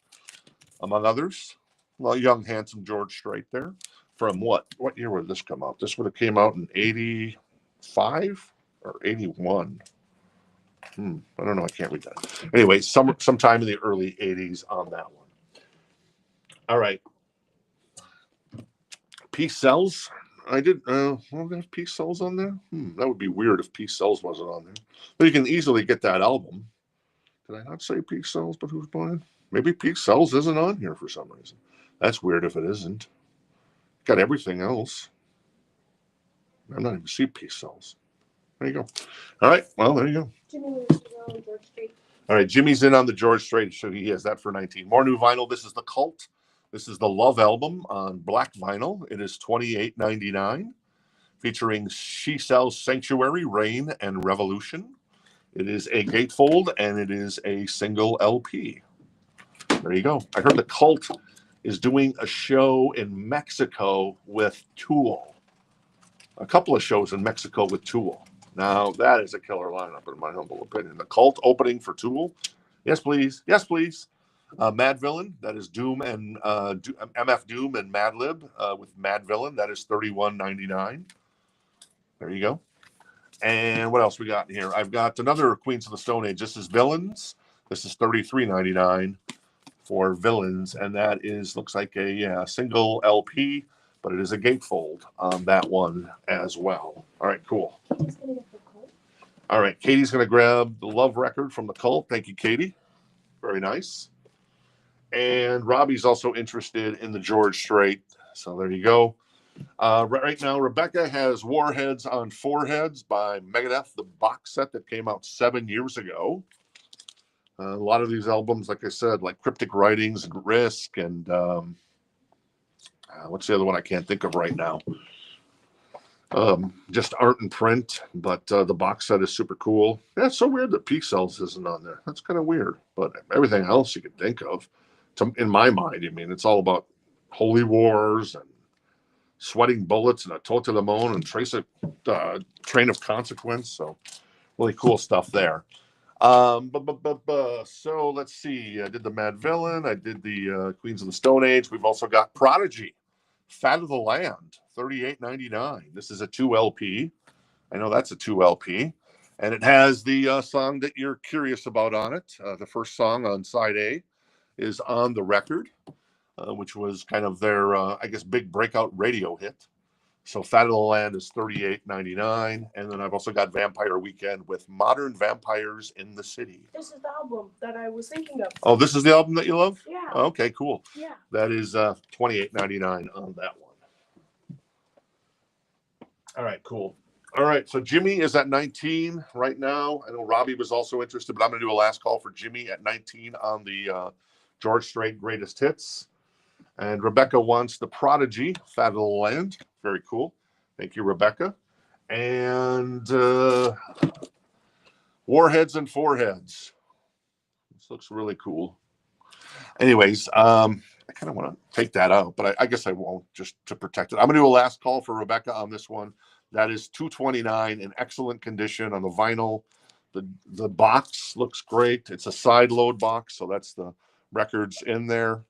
among others. Well, young, handsome George Strait there. From what year would this come out? This would have came out in 85 or 81. I don't know. I can't read that. Anyway, sometime in the early 80s on that one. All right. Peace Sells. I did. Well, there's Peace Sells on there. That would be weird if Peace Sells wasn't on there. But you can easily get that album. Did I not say Peace Sells? But who's buying? Maybe Peace Sells isn't on here for some reason. That's weird if it isn't. Got everything else. I'm not even see Peace Sells. There you go. All right. Well, there you go. Jimmy was on George Strait. All right. Jimmy's in on the George Strait. So he has that for 19. More new vinyl. This is the Cult. This is the Love album on black vinyl. It is $28.99, featuring She Sells Sanctuary, Rain, and Revolution. It is a gatefold, and it is a single LP. There you go. I heard the Cult is doing a show in Mexico with Tool. A couple of shows in Mexico with Tool. Now, that is a killer lineup, in my humble opinion. The Cult opening for Tool. Yes, please. Yes, please. Mad Villain, that is Doom and MF Doom and Madlib with Mad Villain. That is $31.99. There you go. And what else we got here? I've got another Queens of the Stone Age. This is Villains. This is $33.99 for Villains, and that looks like a single LP, but it is a gatefold on that one as well. All right, cool. All right, Katie's going to grab the Love record from the Cult. Thank you, Katie. Very nice. And Robbie's also interested in the George Strait. So there you go. Right now, Rebecca has Warheads on Foreheads by Megadeth, the box set that came out 7 years ago. A lot of these albums, like I said, like Cryptic Writings and Risk, and what's the other one I can't think of right now? Just aren't in print, but the box set is super cool. Yeah, it's so weird that Peace Sells isn't on there. That's kind of weird, but everything else you could think of, in my mind, I mean, it's all about Holy Wars and Sweating Bullets and A Tot Le Monde and Train of Consequence. So really cool stuff there. So let's see. I did the Mad Villain. I did the Queens of the Stone Age. We've also got Prodigy, Fat of the Land, $38.99. This is a 2 LP. I know that's a 2 LP. And it has the song that you're curious about on it. The first song on side A is on the record, which was kind of their, I guess, big breakout radio hit. So Fat of the Land is $38.99. And then I've also got Vampire Weekend with Modern Vampires in the City. This is the album that I was thinking of. Oh, this is the album that you love? Yeah. Okay, cool. Yeah. That is $28.99 on that one. All right, cool. All right, so Jimmy is at 19 right now. I know Robbie was also interested, but I'm going to do a last call for Jimmy at 19 on the George Strait Greatest Hits. And Rebecca wants The Prodigy, Fat of the Land. Very cool. Thank you, Rebecca. And Warheads and Foreheads. This looks really cool. Anyways, I kind of want to take that out, but I guess I won't, just to protect it. I'm going to do a last call for Rebecca on this one. That is $229 in excellent condition on the vinyl. The box looks great. It's a side load box, so that's the records in there.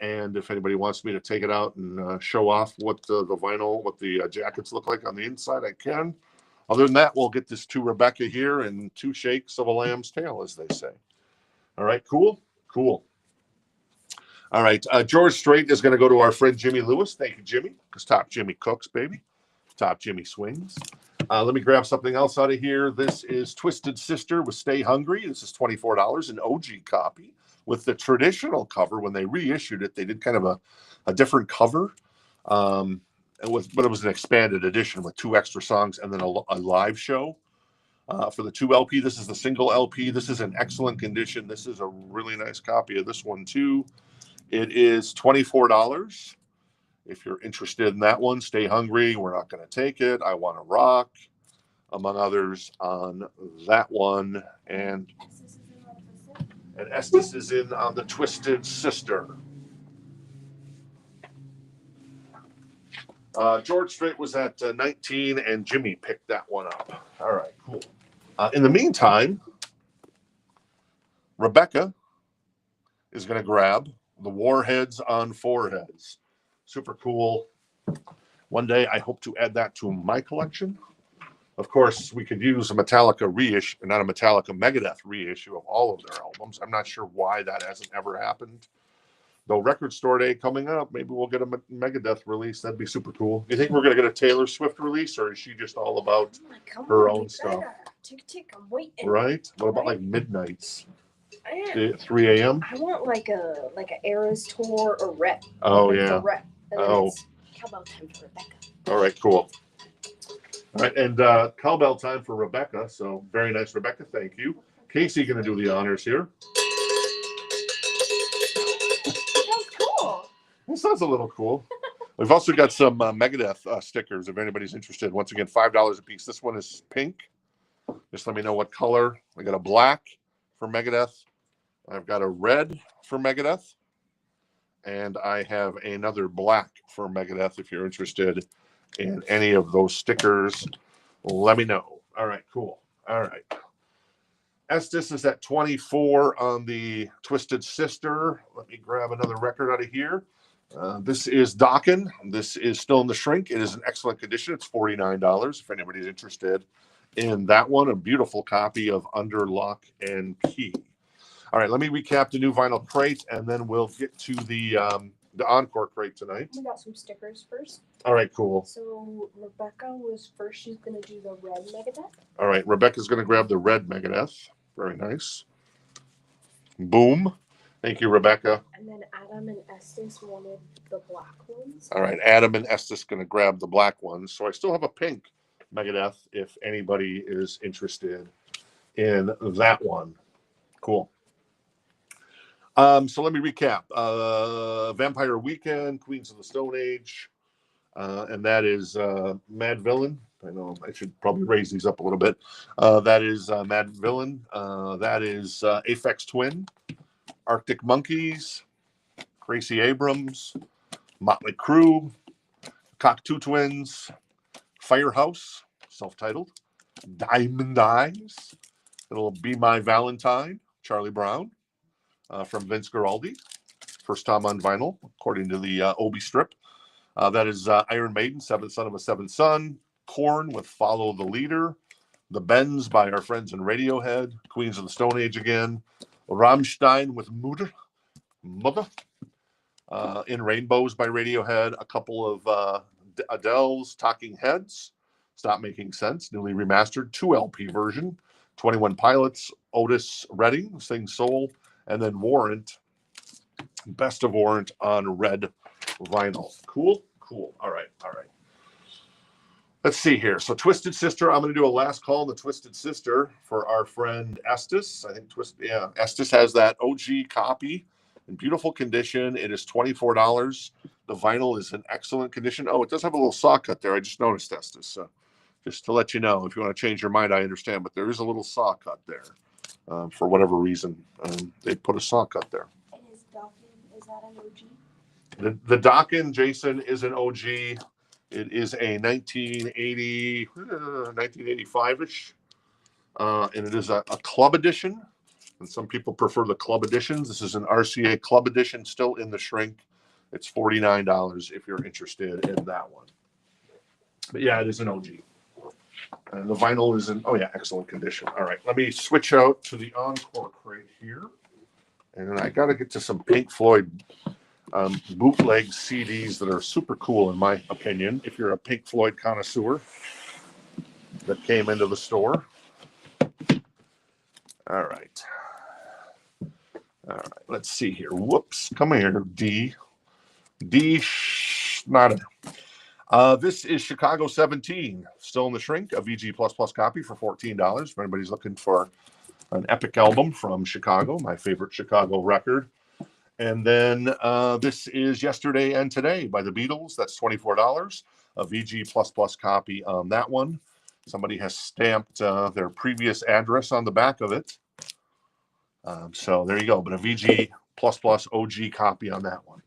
And if anybody wants me to take it out and show off what the vinyl, what the jackets look like on the inside, I can. Other than that, we'll get this to Rebecca here in 2 shakes of a lamb's tail, as they say. All right, cool? Cool. All right, George Strait is going to go to our friend Jimmy Lewis. Thank you, Jimmy, because Top Jimmy cooks, baby. Top Jimmy swings. Let me grab something else out of here. This is Twisted Sister with Stay Hungry. This is $24, an OG copy. With the traditional cover, when they reissued it, they did kind of a different cover. But it was an expanded edition with 2 extra songs and then a live show. For the 2 LP, this is the single LP. This is in excellent condition. This is a really nice copy of this one, too. It is $24. If you're interested in that one, Stay Hungry. We're not going to take it. I Want to Rock, among others, on that one. And Estes is in on the Twisted Sister. George Strait was at 19, and Jimmy picked that one up. All right, cool. In the meantime, Rebecca is going to grab the Warheads on Foreheads. Super cool. One day, I hope to add that to my collection. Of course, we could use a Metallica reissue, not a Metallica, Megadeth reissue of all of their albums. I'm not sure why that hasn't ever happened. Though Record Store Day coming up, maybe we'll get a Megadeth release. That'd be super cool. You think we're going to get a Taylor Swift release, or is she just all about her own stuff? Tick, tick, I'm waiting. Right? What about like Midnights? 3 a.m.? I want like a Eras Tour or Rep. Oh, yeah. Rep. Oh. Cowbell Time for Rebecca. All right, cool. All right, and cowbell time for Rebecca. So very nice, Rebecca. Thank you. Casey going to do the honors here. That's cool. This sounds a little cool. We've also got some Megadeth stickers if anybody's interested. Once again, $5 a piece. This one is pink. Just let me know what color. I got a black for Megadeth. I've got a red for Megadeth. And I have another black for Megadeth. If you're interested in any of those stickers, let me know. All right, cool. All right. Estes is at 24 on the Twisted Sister. Let me grab another record out of here. This is Dokken. This is still in the shrink. It is in excellent condition. It's $49 if anybody's interested in that one. A beautiful copy of Under Lock and Key. All right, let me recap the new vinyl crate, and then we'll get to the Encore crate tonight. We got some stickers first. All right, cool. So Rebecca was first. She's going to do the red Megadeth. All right, Rebecca's going to grab the red Megadeth. Very nice. Boom. Thank you, Rebecca. And then Adam and Estes wanted the black ones. All right, Adam and Estes going to grab the black ones. So I still have a pink Megadeth if anybody is interested in that one. Cool. So let me recap. Vampire Weekend, Queens of the Stone Age, and that is Mad Villain. I know I should probably raise these up a little bit. That is Mad Villain. That is Aphex Twin, Arctic Monkeys, Gracie Abrams, Motley Crue, Cocteau Twins, Firehouse, self-titled, Diamond Eyes, It'll Be My Valentine, Charlie Brown, from Vince Guaraldi, first time on vinyl, according to the Obi strip. That is Iron Maiden, Seventh Son of a Seventh Son, Korn with Follow the Leader, The Bends by our friends in Radiohead, Queens of the Stone Age again, Rammstein with Mother, In Rainbows by Radiohead, a couple of Adele's Talking Heads, Stop Making Sense, newly remastered, 2 LP version. 21 Pilots, Otis Redding, Sing Soul, and then Warrant, Best of Warrant on red vinyl. Cool? Cool. All right. Let's see here. So Twisted Sister, I'm going to do a last call on the Twisted Sister for our friend Estes. I think Estes has that OG copy in beautiful condition. It is $24. The vinyl is in excellent condition. Oh, it does have a little saw cut there. I just noticed, Estes. So just to let you know, if you want to change your mind, I understand, but there is a little saw cut there. For whatever reason, they put a saw cut there. And is that an OG? The Dockin, Jason, is an OG. It is a 1985-ish, and it is a club edition. And some people prefer the club editions. This is an RCA club edition, still in the shrink. It's $49 if you're interested in that one. But yeah, it is an OG. And the vinyl is in, excellent condition. All right, let me switch out to the Encore crate here. And I got to get to some Pink Floyd bootleg CDs that are super cool, in my opinion, if you're a Pink Floyd connoisseur that came into the store. All right, let's see here. Whoops, come here, D. Schneider. This is Chicago 17, still in the shrink, a VG++ copy for $14. If anybody's looking for an epic album from Chicago, my favorite Chicago record. And then this is Yesterday and Today by the Beatles. That's $24. A VG++ copy on that one. Somebody has stamped their previous address on the back of it. So there you go. But a VG++ OG copy on that one.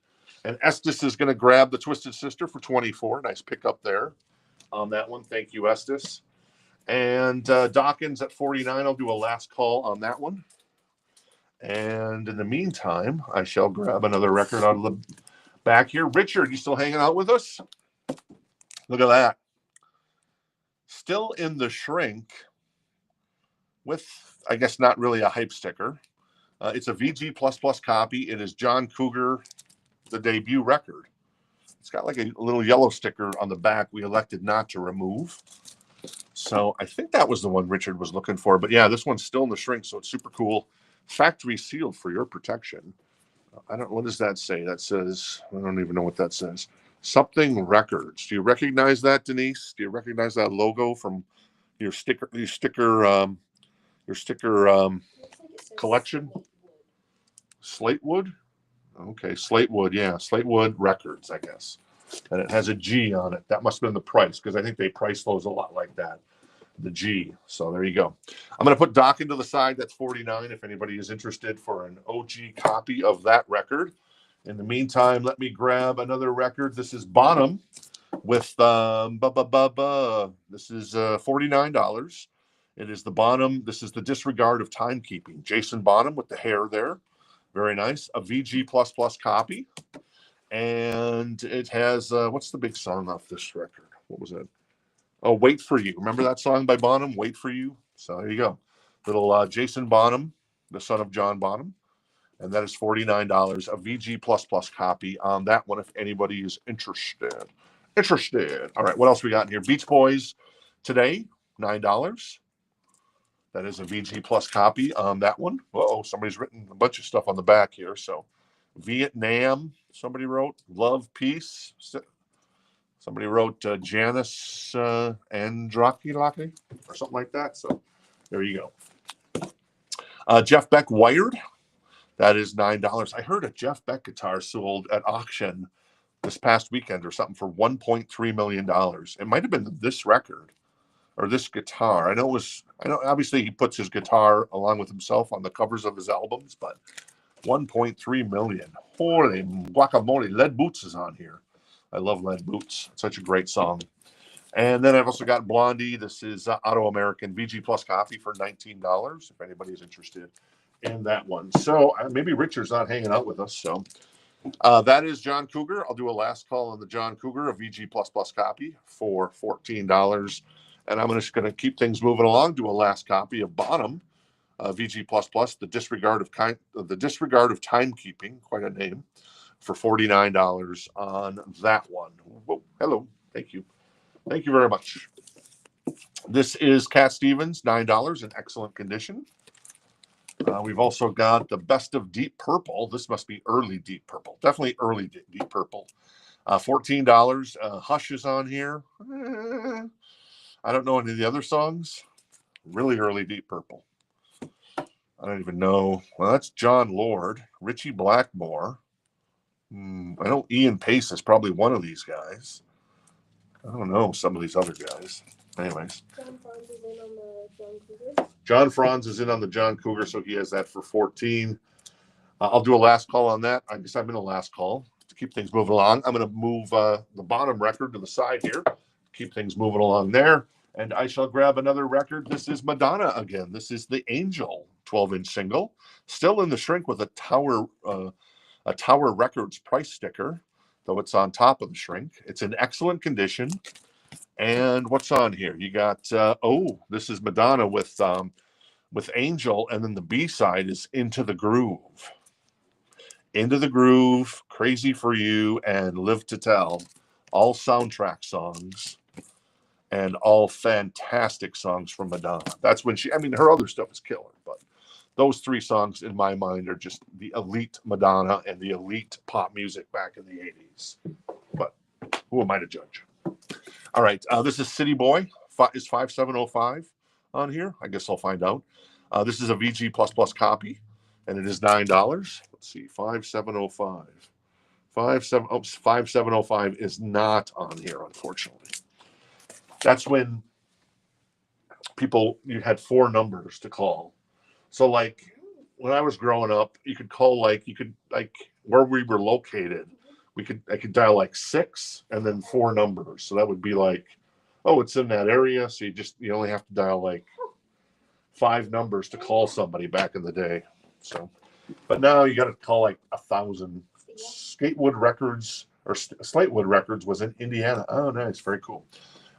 And Estes is going to grab the Twisted Sister for $24. Nice pickup there on that one. Thank you, Estes. And Dawkins at $49. I'll do a last call on that one. And in the meantime, I shall grab another record out of the back here. Richard, you still hanging out with us? Look at that. Still in the shrink with, I guess, not really a hype sticker. It's a VG++ copy. It is John Cougar, the debut record. It's got like a little yellow sticker on the back we elected not to remove. So I think that was the one Richard was looking for. But yeah, this one's still in the shrink, so it's super cool. Factory sealed for your protection. What does that say? That says, I don't even know what that says. Something Records. Do you recognize that, Denise? Do you recognize that logo from your sticker collection? Slatewood? Okay, Slatewood, yeah. Slatewood Records, I guess. And it has a G on it. That must have been the price, because I think they price those a lot like that. The G. So there you go. I'm going to put Doc into the side. That's $49 if anybody is interested for an OG copy of that record. In the meantime, let me grab another record. This is Bonham with this is $49. It is the Bonham. This is the Disregard of Timekeeping. Jason Bonham with the hair there. Very nice. A VG++ copy. And it has, what's the big song off this record? What was it? Oh, Wait For You. Remember that song by Bonham, Wait For You? So there you go. Little Jason Bonham, the son of John Bonham. And that is $49. A VG++ copy on that one if anybody is interested. All right, what else we got in here? Beach Boys Today, $9. That is a VG+ copy on that one. Uh-oh, somebody's written a bunch of stuff on the back here. So Vietnam, somebody wrote. Love, Peace. Somebody wrote Janice Androkilaki or something like that. So there you go. Jeff Beck Wired. That is $9. I heard a Jeff Beck guitar sold at auction this past weekend or something for $1.3 million. It might have been this record or this guitar. I know obviously he puts his guitar along with himself on the covers of his albums, but 1.3 million. Holy guacamole. Lead Boots is on here. I love Lead Boots. It's such a great song. And then I've also got Blondie. This is Auto American VG+ copy for $19 if anybody is interested in that one. So maybe Richard's not hanging out with us. So that is John Cougar. I'll do a last call on the John Cougar, a VG++ copy for $14. And I'm just going to keep things moving along, do a last copy of Bonham, VG++, the disregard of timekeeping, quite a name, for $49 on that one. Whoa, hello. Thank you. Thank you very much. This is Cat Stevens, $9 in excellent condition. We've also got the Best of Deep Purple. This must be early Deep Purple. Definitely early Deep Purple. $14. Hush is on here. I don't know any of the other songs. Really early Deep Purple. I don't even know. Well, that's John Lord. Richie Blackmore. I know Ian Pace is probably one of these guys. I don't know some of these other guys. Anyways. John Franz is in on the John Cougar, so he has that for 14. I'll do a last call on that. I guess I'm in a last call to keep things moving along. I'm going to move the Bonham record to the side here, keep things moving along there. And I shall grab another record. This is Madonna again. This is the Angel 12-inch single, still in the shrink with a Tower Records price sticker, though it's on top of the shrink. It's in excellent condition. And what's on here? You got this is Madonna with Angel, and then the B-side is Into the Groove. Into the Groove, Crazy for You, and Live to Tell. All soundtrack songs. And all fantastic songs from Madonna. That's when her other stuff is killer, but those three songs in my mind are just the elite Madonna and the elite pop music back in the 80s. But who am I to judge? All right, this is City Boy. Is 5705 on here? I guess I'll find out. This is a VG++ copy, and it is $9. Let's see, 5705. 5705 is not on here, unfortunately. That's when you had 4 numbers to call. So like when I was growing up, you could call where we were located. I could dial like 6 and then 4 numbers. So that would be like, oh, it's in that area. So you only have to dial like 5 numbers to call somebody back in the day. So, but now you got to call like 1,000. Skatewood Records or Slatewood Records was in Indiana. Oh, nice. Very cool.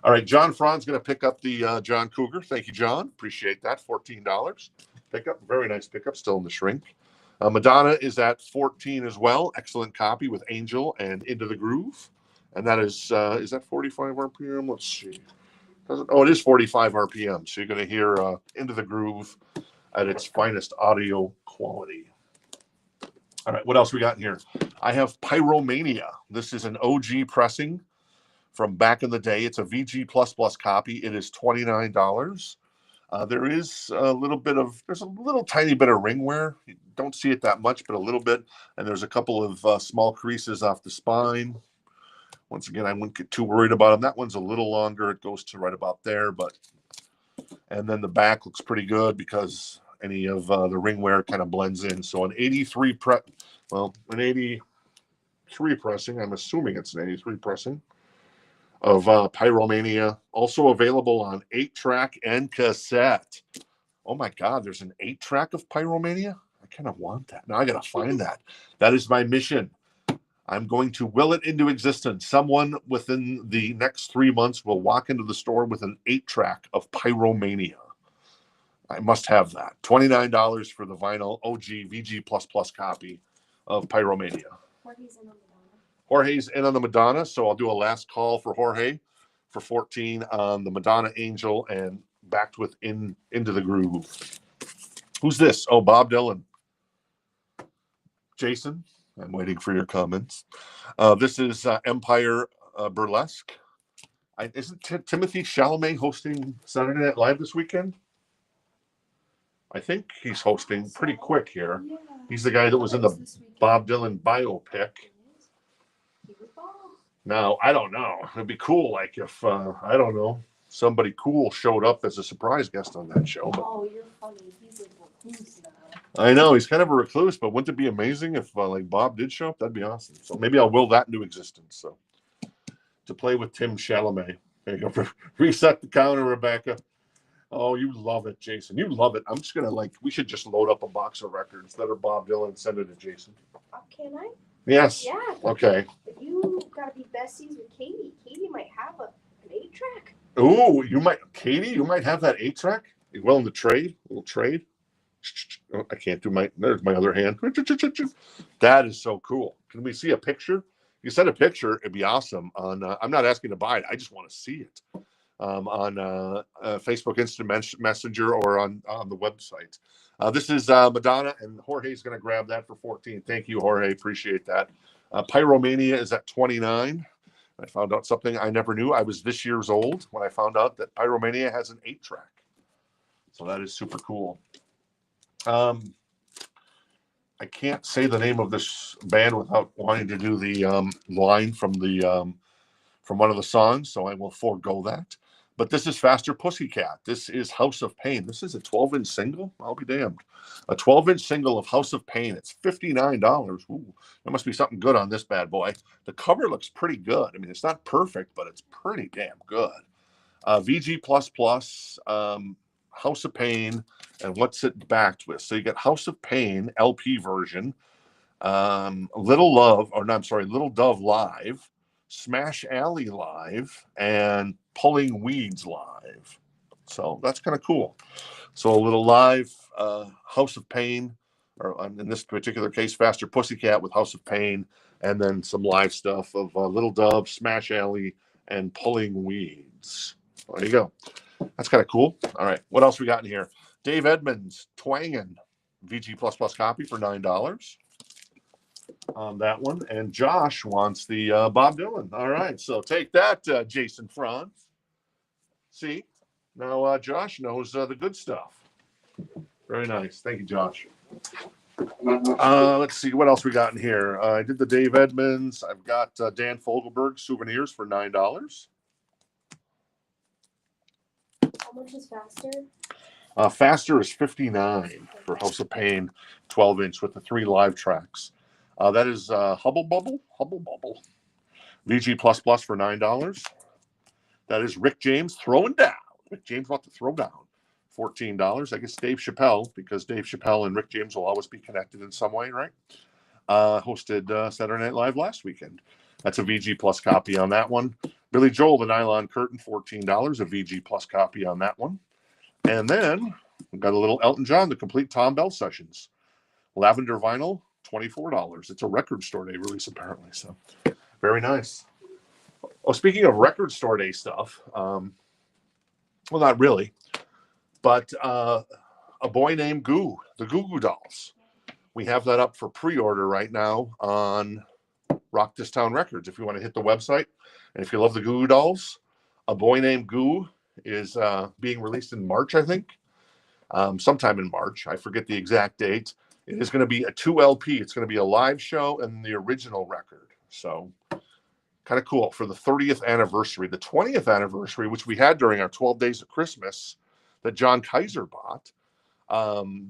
All right, John Franz going to pick up the John Cougar. Thank you, John. Appreciate that. $14 pickup. Very nice pickup. Still in the shrink. Madonna is at 14 as well. Excellent copy with Angel and Into the Groove. And that is that 45 RPM? Let's see. It is 45 RPM. So you're going to hear Into the Groove at its finest audio quality. All right, what else we got in here? I have Pyromania. This is an OG pressing from back in the day. It's a VG++ copy. It is $29. There is there's a little tiny bit of ring wear. You don't see it that much, but a little bit. And there's a couple of small creases off the spine. Once again, I wouldn't get too worried about them. That one's a little longer. It goes to right about there, and then the back looks pretty good because any of the ring wear kind of blends in. So an 83 pressing. I'm assuming it's an 83 pressing of Pyromania, also available on 8-track and cassette. Oh my God, there's an 8-track of Pyromania? I kind of want that. Now I got to find that. That is my mission. I'm going to will it into existence. Someone within the next 3 months will walk into the store with an 8-track of Pyromania. I must have that. $29 for the vinyl OG VG++ copy of Pyromania. Jorge's in on the Madonna, so I'll do a last call for Jorge for 14 on the Madonna Angel and backed with Into the Groove. Who's this? Oh, Bob Dylan. Jason, I'm waiting for your comments. This is Empire Burlesque. Isn't Timothy Chalamet hosting Saturday Night Live this weekend? I think he's hosting pretty quick here. He's the guy that was in the Bob Dylan biopic. Now, I don't know. It'd be cool, like if, I don't know, somebody cool showed up as a surprise guest on that show. But oh, you're funny. He's a recluse now. I know, he's kind of a recluse, but wouldn't it be amazing if like Bob did show up? That'd be awesome. So maybe I'll will that into existence. So to play with Tim Chalamet. There you go. Reset the counter, Rebecca. Oh, you love it, Jason. You love it. I'm just going to we should just load up a box of records that are Bob Dylan and send it to Jason. Can I? Yes. Yeah. Okay. But you got to be besties with Katie. Katie might have an 8-track. Ooh, Katie, you might have that 8-track. You willing to trade? A little trade? I can't do there's my other hand. That is so cool. Can we see a picture? you send a picture, it'd be awesome. On I'm not asking to buy it. I just want to see it on Facebook Instant Messenger or on the website. This is Madonna, and Jorge's going to grab that for 14. Thank you, Jorge. Appreciate that. Pyromania is at 29. I found out something I never knew. I was this year's old when I found out that Pyromania has an 8-track. So that is super cool. I can't say the name of this band without wanting to do the line from one of the songs, so I will forego that. But this is Faster Pussycat. This is House of Pain. This is a 12-inch single. I'll be damned. A 12-inch single of House of Pain. It's $59. Ooh, there must be something good on this bad boy. The cover looks pretty good. I mean, it's not perfect, but it's pretty damn good. VG++, House of Pain, and what's it backed with? So you get House of Pain LP version, Little Dove live, Smash Alley live, and Pulling Weeds live. So that's kind of cool. So a little live House of Pain, or in this particular case, Faster Pussycat with House of Pain, and then some live stuff of Little Dove, Smash Alley, and Pulling Weeds. There you go. That's kind of cool. All right. What else we got in here? Dave Edmunds, Twangin', VG++ copy for $9 on that one. And Josh wants the Bob Dylan. All right. So take that, Jason Franz. See, now Josh knows the good stuff. Very nice. Thank you, Josh. Let's see what else we got in here. I did the Dave Edmunds. I've got Dan Fogelberg souvenirs for $9. How much is Faster? Faster is $59 for House of Pain, 12-inch with the 3 live tracks. That is Hubble Bubble, VG++ for $9. That is Rick James throwing down. Rick James wants to throw down. $14. I guess Dave Chappelle, because Dave Chappelle and Rick James will always be connected in some way, right? Hosted Saturday Night Live last weekend. That's a VG+ copy on that one. Billy Joel, the Nylon Curtain, $14, a VG+ copy on that one. And then we've got a little Elton John, the complete Tom Bell sessions. Lavender vinyl, $24. It's a record store day release, apparently. So very nice. Oh, speaking of record store day stuff, well, not really, but A Boy Named Goo, the Goo Goo Dolls. We have that up for pre-order right now on Rock This Town Records. If you want to hit the website, and if you love the Goo Goo Dolls, A Boy Named Goo is being released in March, I think. Sometime in March. I forget the exact date. It is going to be a 2 LP. It's going to be a live show and the original record. So kind of cool for the 30th anniversary. The 20th anniversary, which we had during our 12 Days of Christmas that John Kaiser bought,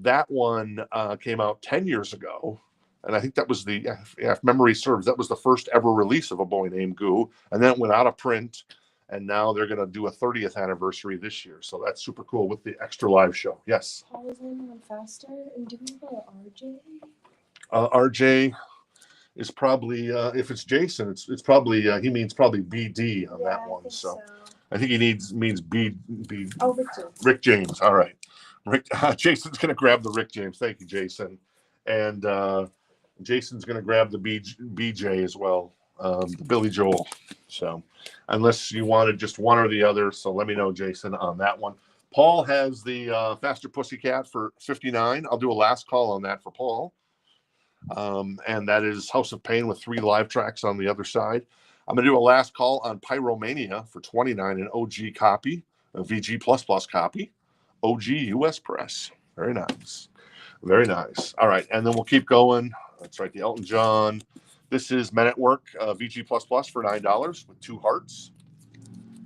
that one came out 10 years ago. And I think that was if memory serves, that was the first ever release of A Boy Named Goo. And then it went out of print. And now they're going to do a 30th anniversary this year. So that's super cool with the extra live show. Yes. Paul is on Faster. And do we have RJ? RJ is probably, if it's Jason, it's probably, he means probably BD on that one. So I think he means B. Oh, Rick James. Rick James. All right. Jason's going to grab the Rick James. Thank you, Jason. And Jason's going to grab the BJ as well. The Billy Joel. So unless you wanted just one or the other, so let me know, Jason, on that one. Paul has the Faster Pussycat for $59. I'll do a last call on that for Paul. And that is House of Pain with 3 live tracks on the other side. I'm going to do a last call on Pyromania for $29, an OG copy, a VG++ copy, OG US Press. Very nice. Very nice. All right, and then we'll keep going. That's right, the Elton John. This is Men at Work, VG++ for $9 with 2 hearts.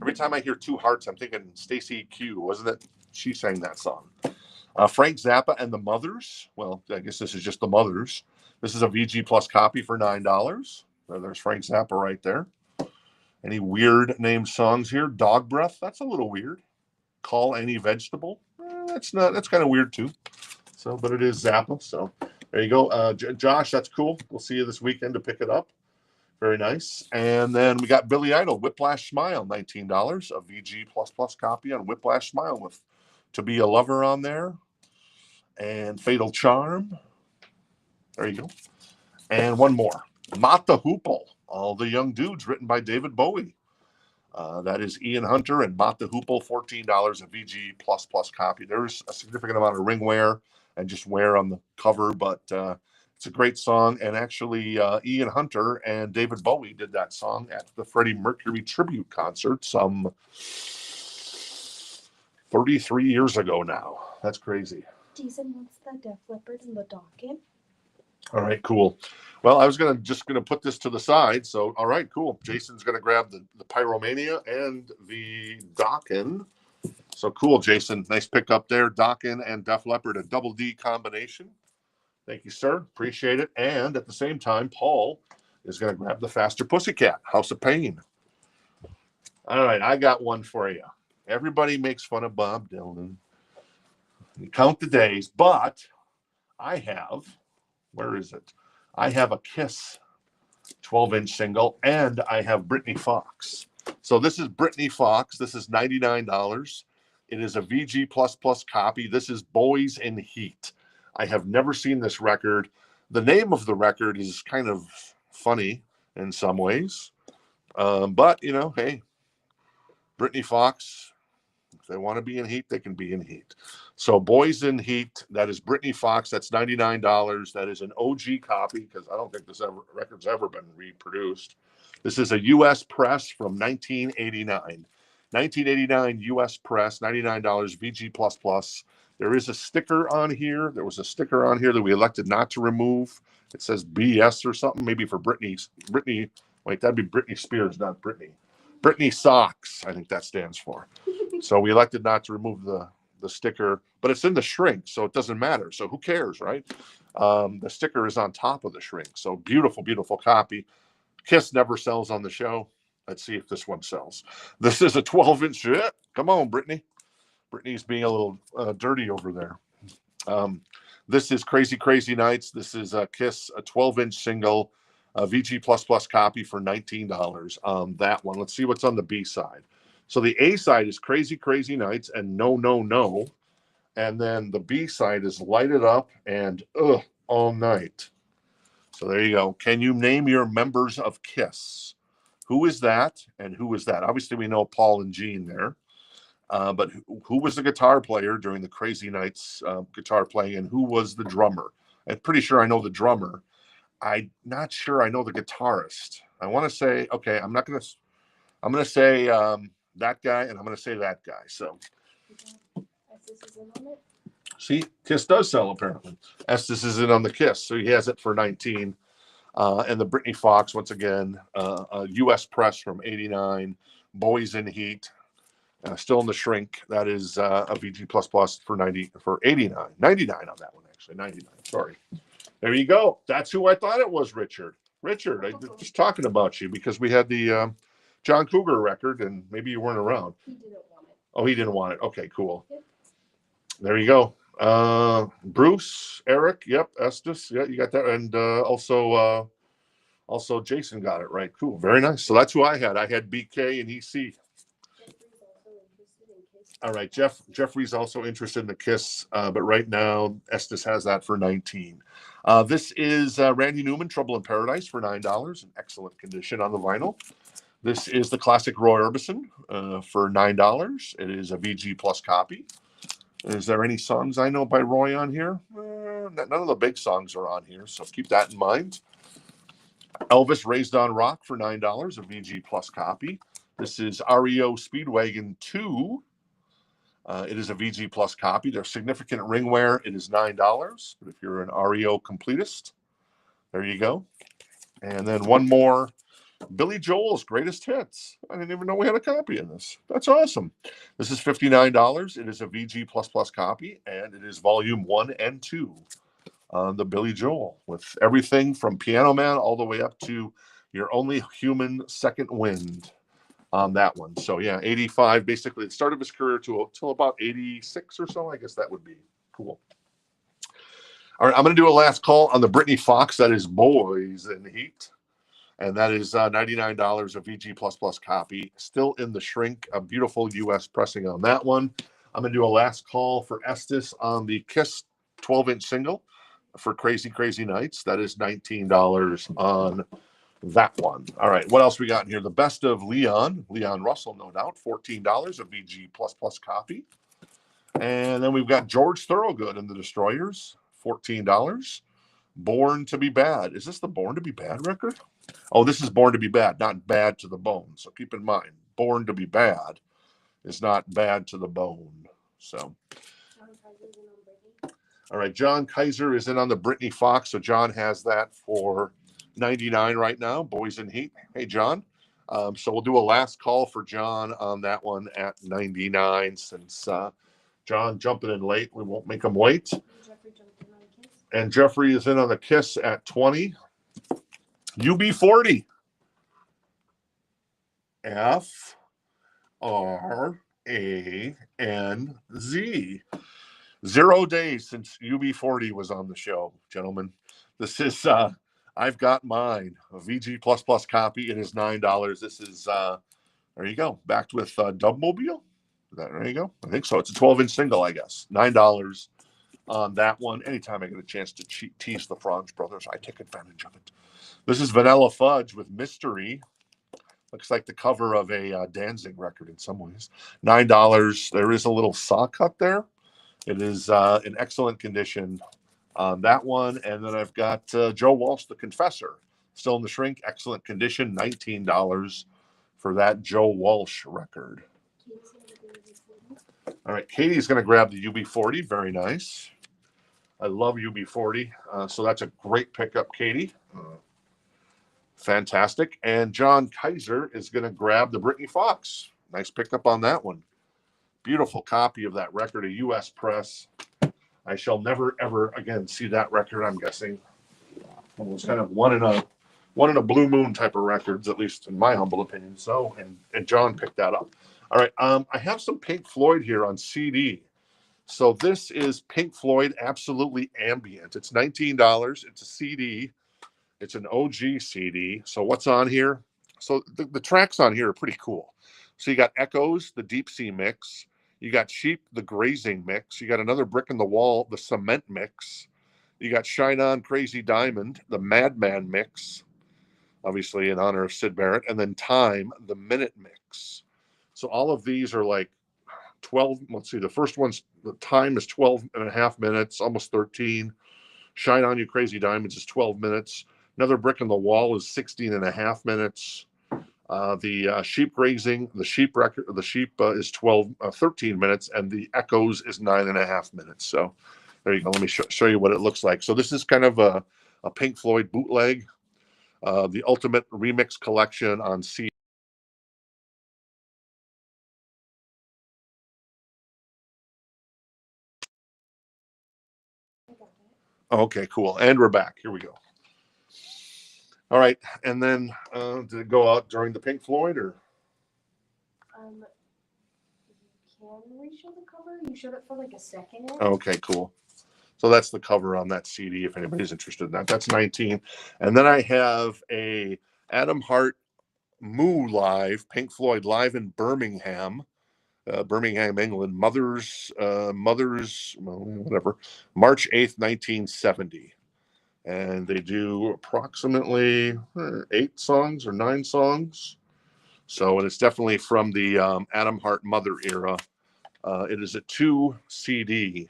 Every time I hear 2 hearts, I'm thinking Stacey Q, wasn't it? She sang that song. Frank Zappa and the Mothers. Well, I guess this is just the Mothers. This is a VG+ copy for $9. There's Frank Zappa right there. Any weird named songs here? Dog Breath. That's a little weird. Call Any Vegetable. That's kind of weird too. So, but it is Zappa. So there you go. Josh, that's cool. We'll see you this weekend to pick it up. Very nice. And then we got Billy Idol, Whiplash Smile, $19. A VG++ copy on Whiplash Smile with To Be a Lover on there. And Fatal Charm. There you go. And one more. Mata Hoople All the Young Dudes, written by David Bowie. That is Ian Hunter and Mott the Hoople, $14 a VG plus copy. There's a significant amount of ring wear and just wear on the cover, but it's a great song. And actually, Ian Hunter and David Bowie did that song at the Freddie Mercury tribute concert some 33 years ago now. That's crazy. Jason, what's the Def Leppard in the docket? All right, cool. Well, I was just gonna put this to the side. So, all right, cool. Jason's gonna grab the Pyromania and the Dokken. So cool, Jason. Nice pick up there. Dokken and Def Leppard, a double D combination. Thank you, sir. Appreciate it. And at the same time, Paul is gonna grab the Faster Pussycat, House of Pain. All right, I got one for you. Everybody makes fun of Bob Dylan. You count the days, but I have. Where is it? I have a Kiss 12-inch single, and I have Britny Fox. So this is Britny Fox. This is $99. It is a VG++ copy. This is Boys in Heat. I have never seen this record. The name of the record is kind of funny in some ways. But, you know, hey, Britny Fox, if they want to be in heat, they can be in heat. So Boys in Heat, that is Britny Fox. That's $99. That is an OG copy because I don't think this record's ever been reproduced. This is a U.S. press from 1989. 1989 U.S. press, $99 VG++. There is a sticker on here. There was a sticker on here that we elected not to remove. It says BS or something, maybe for Britney. Wait, that'd be Britney Spears, not Britney. Britney Socks, I think that stands for. So we elected not to remove the sticker, but it's in the shrink, so it doesn't matter. So who cares, right? The sticker is on top of the shrink. So beautiful, beautiful copy. Kiss never sells on the show. Let's see if this one sells. This is a 12-inch. Come on, Britney. Britney's being a little dirty over there. This is Crazy Crazy Nights. This is a Kiss, a 12-inch single, a VG++ copy for $19 on that one. Let's see what's on the B side. So the A side is Crazy Crazy Nights and No No No. And then the B side is Light It Up and All Night. So there you go. Can you name your members of Kiss? Who is that and who is that? Obviously, we know Paul and Gene there. But who was the guitar player during the Crazy Nights guitar playing, and who was the drummer? I'm pretty sure I know the drummer. I'm not sure I know the guitarist. I want to say, okay, I'm going to say that guy, and I'm going to say that guy. So, see, Kiss does sell apparently. Estes is in on the Kiss, so he has it for 19. And the Britny Fox, once again, a U.S. press from 89, Boys in Heat, still in the shrink. That is a VG++ for 89, 99 on that one actually, 99. Sorry. There you go. That's who I thought it was, Richard. Richard, I was just talking about you because we had the John Cougar record, and maybe you weren't around. He didn't want it. Oh, he didn't want it. Okay, cool. Yep. There you go. Bruce, Eric, yep, Estes, yeah, you got that, and also Jason got it right. Cool, very nice. So that's who I had. I had BK and EC. All right, Jeffrey's also interested in the Kiss, but right now Estes has that for 19. This is Randy Newman, Trouble in Paradise for $9, in excellent condition on the vinyl. This is the classic Roy Orbison for $9. It is a VG Plus copy. Is there any songs I know by Roy on here? None of the big songs are on here, so keep that in mind. Elvis Raised on Rock for $9, a VG Plus copy. This is REO Speedwagon 2. It is a VG Plus copy. There's significant ring wear. It is $9. But if you're an REO completist, there you go. And then one more, Billy Joel's Greatest Hits. I didn't even know we had a copy of this. That's awesome. This is $59. It is a VG Plus copy, and it is volume 1 and 2 on the Billy Joel, with everything from Piano Man all the way up to Your Only Human Second Wind on that one. So yeah, 85, basically the start of his career till about 86 or so. I guess that would be cool. All right, I'm going to do a last call on the Britny Fox. That is Boys in Heat. And that is $99, a VG++ copy. Still in the shrink, a beautiful U.S. pressing on that one. I'm going to do a last call for Estes on the Kiss 12-inch single for Crazy Crazy Nights. That is $19 on that one. All right, what else we got in here? The Best of Leon Russell, no doubt, $14, a VG++ copy. And then we've got George Thorogood and the Destroyers, $14. Born to be Bad. Is this the Born to be Bad record? Oh, this is Born to be Bad, not Bad to the Bone. So keep in mind, Born to be Bad is not bad to the bone. So, all right, John Kaiser is in on the Britny Fox. So John has that for $99 right now, Boys in Heat. Hey, John. So we'll do a last call for John on that one at $99 since John jumping in late. We won't make him wait. And Jeffrey is in on the Kiss at 20. UB40. FRANZ. 0 days since UB40 was on the show, gentlemen. This is I've got mine, a VG++ copy. It is $9. This is there you go, backed with Dubmobile. There you go. I think so. It's a 12-inch single, I guess. $9 on that one. Anytime I get a chance to tease the Franz brothers, I take advantage of it. This is Vanilla Fudge with Mystery. Looks like the cover of a Danzig record in some ways. $9. There is a little saw cut there. It is in excellent condition on that one. And then I've got Joe Walsh, The Confessor, still in the shrink, excellent condition, $19 for that Joe Walsh record. All right, Katie's going to grab the UB40. Very nice. I love UB40. So that's a great pickup, Katie. Fantastic. And John Kaiser is going to grab the Britny Fox. Nice pickup on that one. Beautiful copy of that record, a U.S. press. I shall never, ever again see that record, I'm guessing. It was kind of one in a blue moon type of records, at least in my humble opinion. So, and John picked that up. All right, I have some Pink Floyd here on CD. So this is Pink Floyd Absolutely Ambient. It's $19. It's a CD. It's an OG CD. So what's on here? So the tracks on here are pretty cool. So you got Echoes, the Deep Sea mix. You got Sheep, the Grazing mix. You got Another Brick in the Wall, the Cement mix. You got Shine On, Crazy Diamond, the Madman mix, obviously in honor of Syd Barrett. And then Time, the Minute mix. So all of these are like 12. Let's see, the first one's, the Time is 12 and a half minutes, almost 13. Shine On You Crazy Diamonds is 12 minutes. Another Brick in the Wall is 16 and a half minutes. The Sheep Grazing, the Sheep record, the Sheep is 13 minutes, and the Echoes is 9.5 minutes. So there you go. Let me show you what it looks like. So this is kind of a Pink Floyd bootleg, the Ultimate Remix Collection on CD. Okay, cool. And we're back. Here we go. All right, and then did it go out during the Pink Floyd or? Can we show the cover? You showed it for like a second. Okay, cool. So that's the cover on that CD. If anybody's interested in that, that's 19. And then I have a Adam Hart Moo Live, Pink Floyd live in Birmingham, England. Mothers, well, whatever. March 8th, 1970. And they do approximately 8 songs or 9 songs. So, and it's definitely from the Adam Hart Mother era. It is a 2 CD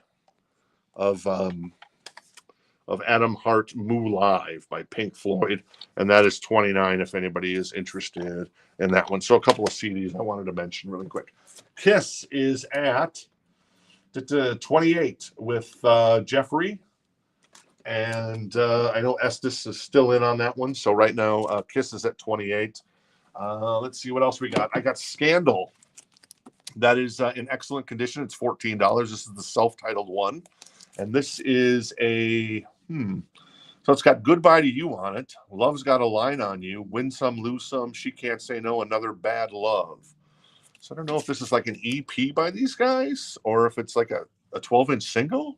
of Adam Hart Moo Live by Pink Floyd, and that is $29 if anybody is interested in that one. So a couple of CDs I wanted to mention really quick. Kiss is at 28 with Jeffrey. And I know Estes is still in on that one. So right now, Kiss is at 28. Let's see what else we got. I got Scandal. That is in excellent condition. It's $14. This is the self-titled one. And this is a, so it's got Goodbye to You on it. Love's Got a Line on You. Win Some, Lose Some. She Can't Say No. Another Bad Love. So I don't know if this is like an EP by these guys or if it's like a 12-inch single.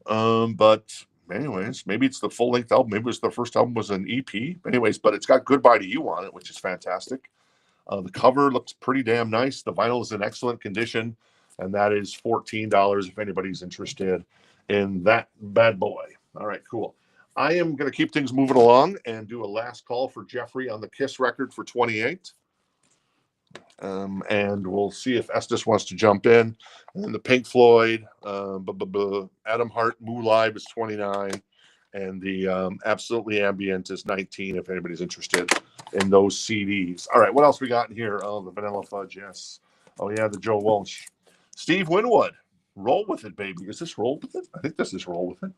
But anyways, maybe it's the full-length album. Maybe it was the first album was an EP. Anyways, but it's got Goodbye to You on it, which is fantastic. The cover looks pretty damn nice. The vinyl is in excellent condition, and that is $14 if anybody's interested in that bad boy. All right, cool. I am going to keep things moving along and do a last call for Jeffrey on the Kiss record for 28. And we'll see if Estes wants to jump in. And the Pink Floyd, Adam Hart, Moo Live is 29. And the Absolutely Ambient is 19, if anybody's interested in those CDs. All right, what else we got in here? Oh, the Vanilla Fudge, yes. Oh, yeah, the Joe Walsh. Steve Winwood, Roll With It, baby. Is this Roll With It? I think this is Roll With It.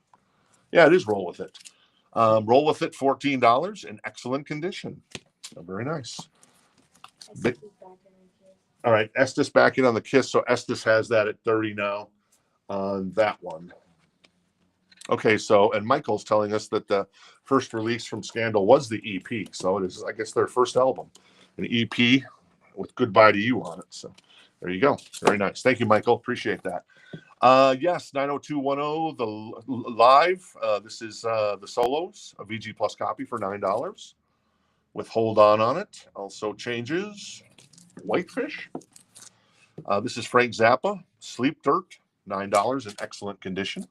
Yeah, it is Roll With It. Roll With It, $14 in excellent condition. Oh, very nice. All right, Estes back in on the Kiss. So Estes has that at 30 now on that one. Okay, so, and Michael's telling us that the first release from Scandal was the EP. So it is, I guess, their first album, an EP with Goodbye to You on it. So there you go. Very nice. Thank you, Michael. Appreciate that. Yes, 90210, the live. This is the solos, a VG Plus copy for $9 with Hold On it. Also changes. Whitefish. This is Frank Zappa, Sleep Dirt, $9 in excellent condition.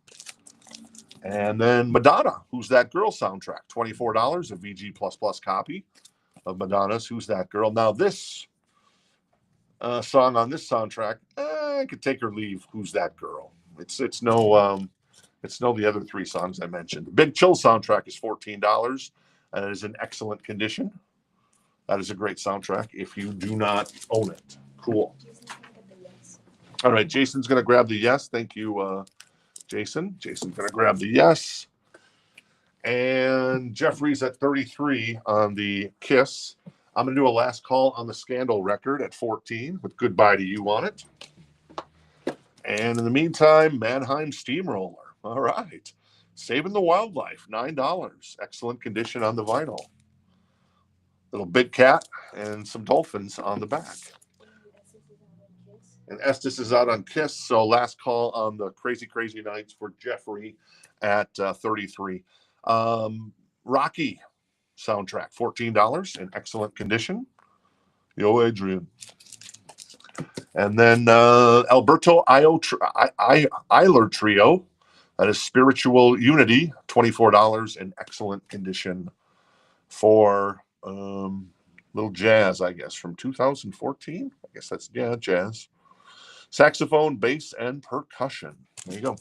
And then Madonna, Who's That Girl soundtrack, $24, a VG++ copy of Madonna's Who's That Girl. Now this song on this soundtrack, I could take or leave Who's That Girl. It's no the other three songs I mentioned. The Big Chill soundtrack is $14 and it is in excellent condition. That is a great soundtrack if you do not own it. Cool. All right, Jason's going to grab the yes. Thank you, Jason. Jason's going to grab the yes. And Jeffrey's at 33 on the Kiss. I'm going to do a last call on the Scandal record at 14 with Goodbye to You on it. And in the meantime, Mannheim Steamroller. All right. Saving the Wildlife, $9. Excellent condition on the vinyl. Little big cat and some dolphins on the back. And Estes is out on Kiss. So last call on the Crazy Crazy Nights for Jeffrey at 33. Rocky soundtrack, $14 in excellent condition. Yo, Adrian. And then Alberto Eiler Trio. That is Spiritual Unity, $24 in excellent condition for little jazz, I guess, from 2014. I guess that's, yeah, jazz. Saxophone, bass, and percussion. There you go.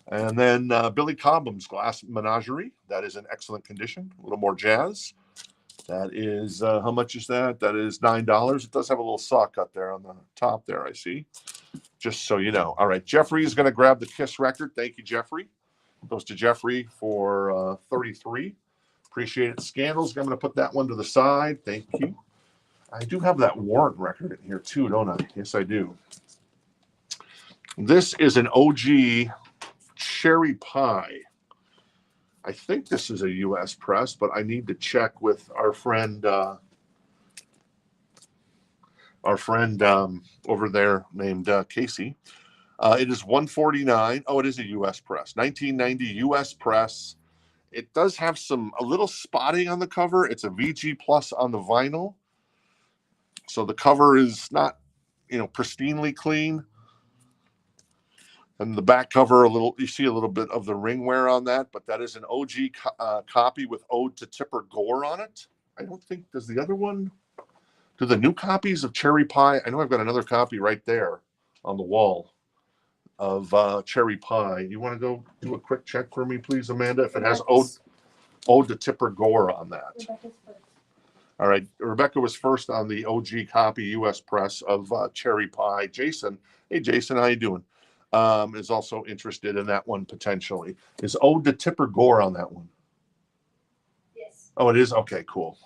And then Billy Cobham's Glass Menagerie. That is in excellent condition. A little more jazz. That is, how much is that? That is $9. It does have a little saw cut there on the top there, I see. Just so you know. All right, Jeffrey is going to grab the Kiss record. Thank you, Jeffrey. It goes to Jeffrey for 33. Appreciate it. Scandals, I'm going to put that one to the side. Thank you. I do have that Warrant record in here too, don't I? Yes, I do. This is an OG Cherry Pie. I think this is a U.S. press, but I need to check with our friend over there named Casey. It is $149. Oh, it is a U.S. press. 1990 U.S. press. It does have a little spotting on the cover. It's a VG Plus on the vinyl. So the cover is not, pristinely clean. And the back cover, you see a little bit of the ring wear on that, but that is an OG copy with Ode to Tipper Gore on it. I don't think, does the other one, do the new copies of Cherry Pie? I know I've got another copy right there on the wall of Cherry Pie. You want to go do a quick check for me, please, Amanda, if it has Ode to Tipper Gore on that. Rebecca's first. All right, Rebecca was first on the OG copy U.S. press of Cherry Pie. Jason, hey Jason, how you doing? Is also interested in that one potentially. Is Ode to Tipper Gore on that one? Yes. Oh, it is? Okay, cool.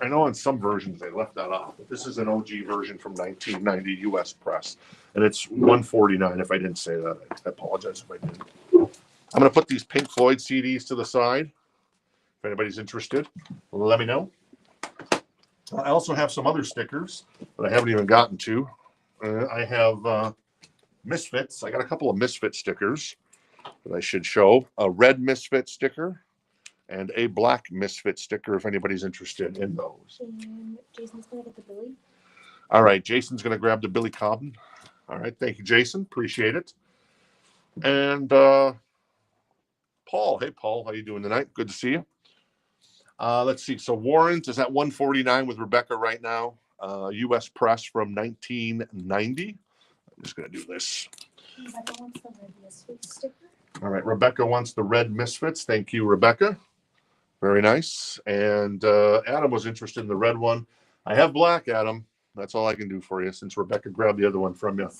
I know in some versions they left that off, but this is an OG version from 1990 U.S. press, and it's $149. If I didn't say that, I apologize if I did. I'm going to put these Pink Floyd CDs to the side. If anybody's interested, let me know. I also have some other stickers that I haven't even gotten to. I have Misfits. I got a couple of Misfit stickers that I should show. A red Misfit sticker and a black Misfit sticker if anybody's interested in those. And Jason's going to get the Billy. All right, Jason's going to grab the Billy Cobham. All right, thank you, Jason. Appreciate it. And Paul. Hey, Paul. How you doing tonight? Good to see you. Let's see. So Warrant is at 149 with Rebecca right now. U.S. press from 1990. I'm just going to do this. Rebecca wants the red Misfits sticker. All right. Rebecca wants the red Misfits. Thank you, Rebecca. Very nice. And Adam was interested in the red one. I have black, Adam. That's all I can do for you since Rebecca grabbed the other one from you.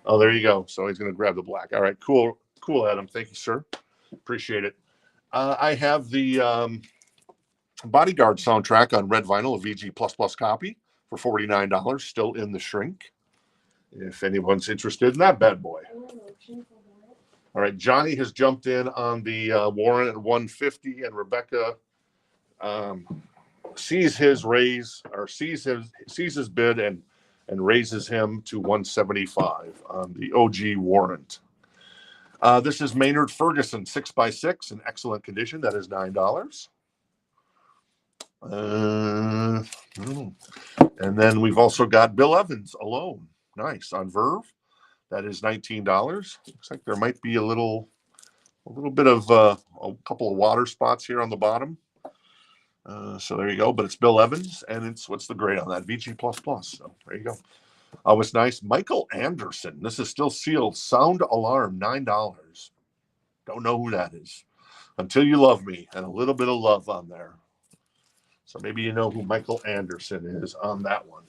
Oh, there you go. So he's going to grab the black. All right. Cool. Cool, Adam. Thank you, sir. Appreciate it. I have the Bodyguard soundtrack on red vinyl, a VG++ copy for $49, still in the shrink. If anyone's interested in that bad boy. All right, Johnny has jumped in on the Warrant at 150, and Rebecca sees his bid and raises him to 175 on the OG Warrant. This is Maynard Ferguson 6x6 in excellent condition. That is $9. And then we've also got Bill Evans Alone. Nice on Verve. That is $19. Looks like there might be a little bit of a couple of water spots here on the bottom. So there you go. But it's Bill Evans, and it's what's the grade on that? VG++. So there you go. It's nice. Michael Anderson. This is still sealed. Sound Alarm, $9. Don't know who that is. Until You Love Me, and a little bit of love on there. So maybe you know who Michael Anderson is on that one.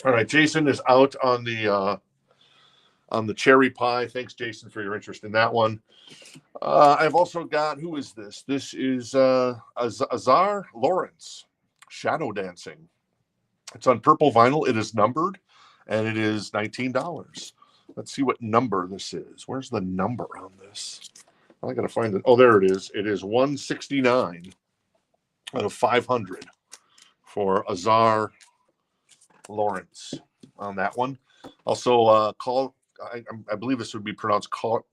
All right, Jason is out on the cherry pie. Thanks, Jason, for your interest in that one. I've also got, who is this? This is Azar Lawrence, Shadow Dancing. It's on purple vinyl. It is numbered, and it is $19. Let's see what number this is. Where's the number on this? I got to find it. Oh, there it is. It is 169 out of 500 for Azar Lawrence on that one. Also, I believe this would be pronounced Carl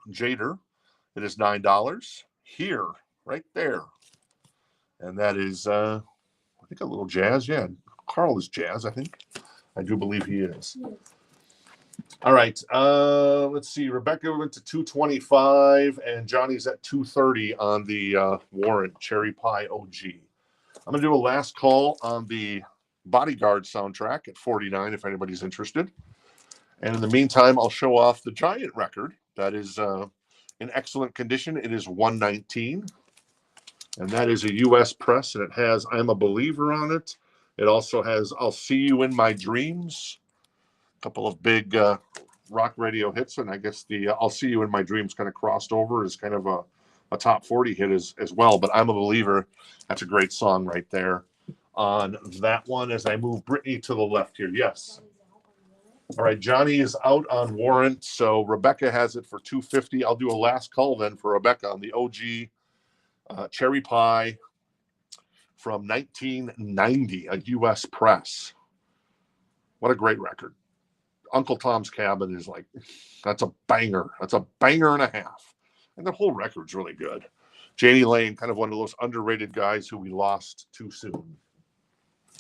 Jader. It is $9 here, right there. And that is, I think, a little jazz. Yeah, Carl is jazz, I think. I do believe he is. All right. Let's see. Rebecca went to 225, and Johnny's at 230 on the Warrant Cherry Pie OG. I'm going to do a last call on the Bodyguard soundtrack at 49 if anybody's interested. And in the meantime, I'll show off the Giant record. That is in excellent condition. It is 119. And that is a U.S. press, and it has I'm a Believer on it. It also has I'll See You in My Dreams. A couple of big rock radio hits, and I guess the I'll See You in My Dreams kind of crossed over as kind of a top 40 hit as well. But I'm a Believer. That's a great song right there on that one as I move Britny to the left here. Yes. All right, Johnny is out on Warrant, so Rebecca has it for 250. I'll do a last call then for Rebecca on the OG Cherry Pie from 1990, a U.S. press. What a great record. Uncle Tom's Cabin is like, that's a banger. That's a banger and a half. And the whole record's really good. Janie Lane, kind of one of those underrated guys who we lost too soon.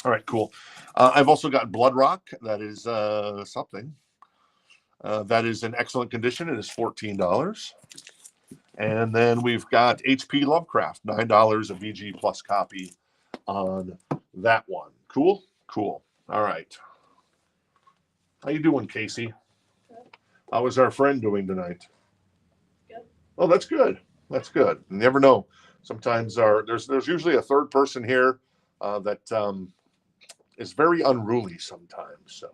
All right, cool. I've also got Blood Rock. That is something. That is in excellent condition. It is $14. And then we've got HP Lovecraft, $9 a VG plus copy on that one. Cool? Cool. All right. How you doing, Casey? Good. How is our friend doing tonight? Good. Oh, that's good. That's good. You never know. Sometimes there's usually a third person here that is very unruly sometimes. So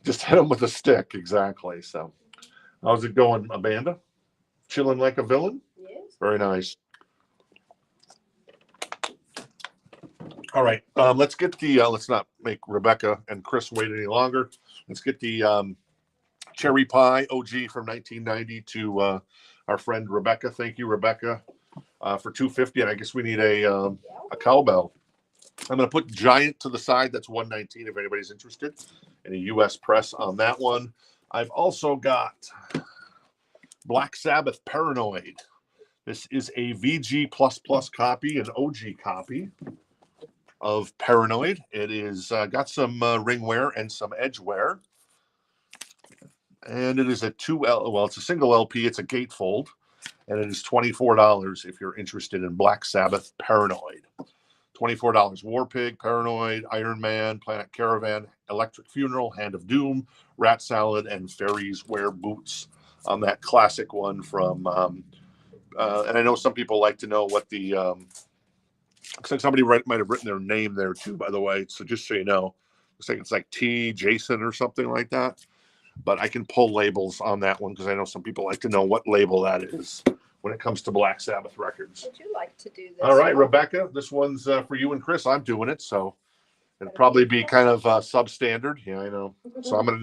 just hit them with a stick. Exactly. So how's it going, Amanda? Chilling like a villain? Yes. Very nice. All right. Let's get the let's not make Rebecca and Chris wait any longer. Let's get the Cherry Pie OG from 1990 to our friend Rebecca. Thank you, Rebecca, for 250. And I guess we need a cowbell. I'm going to put Giant to the side. That's 119 if anybody's interested. And a U.S. press on that one. I've also got Black Sabbath Paranoid. This is a VG++ copy, an OG copy of Paranoid. It is got some ring wear and some edge wear. And it is a it's a single LP. It's a gatefold, and it is $24 if you're interested in Black Sabbath Paranoid. $24. War Pig, Paranoid, Iron Man, Planet Caravan, Electric Funeral, Hand of Doom, Rat Salad, and Fairies Wear Boots on that classic one from. And I know some people like to know what the. Looks like somebody might have written their name there too, by the way. So just so you know, it's like T. Jason or something like that. But I can pull labels on that one because I know some people like to know what label that is when it comes to Black Sabbath records. Would you like to do this? All right, Rebecca, this one's for you and Chris. I'm doing it, so it'll probably be kind of substandard. Yeah, I know. So I want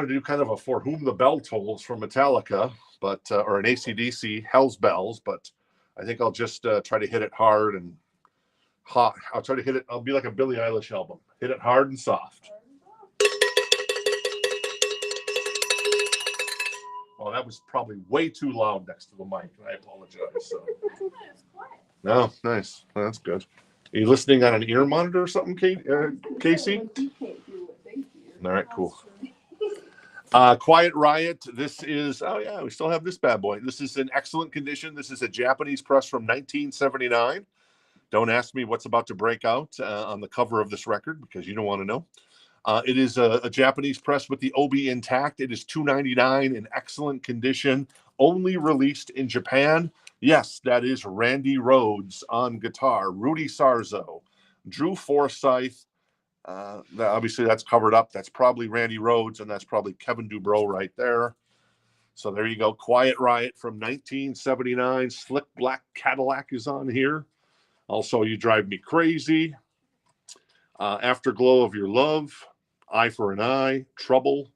to do kind of a For Whom the Bell Tolls from Metallica, but or an AC/DC, Hell's Bells, but I think I'll just try to hit it hard and hot. I'll try to hit it. I'll be like a Billie Eilish album. Hit it hard and soft. Oh, that was probably way too loud next to the mic. I apologize. So. No, nice. Well, that's good. Are you listening on an ear monitor or something, Casey? All right, cool. Quiet Riot. This is, oh yeah, we still have this bad boy. This is in excellent condition. This is a Japanese press from 1979. Don't ask me what's about to break out on the cover of this record because you don't want to know. It is a Japanese press with the obi intact. It is $2.99 in excellent condition, only released in Japan. Yes, that is Randy Rhoads on guitar, Rudy Sarzo, Drew Forsyth. Obviously, that's covered up. That's probably Randy Rhoads, and that's probably Kevin Dubrow right there. So there you go. Quiet Riot from 1979. Slick Black Cadillac is on here. Also, You Drive Me Crazy. Afterglow of Your Love. Eye for an Eye, Trouble,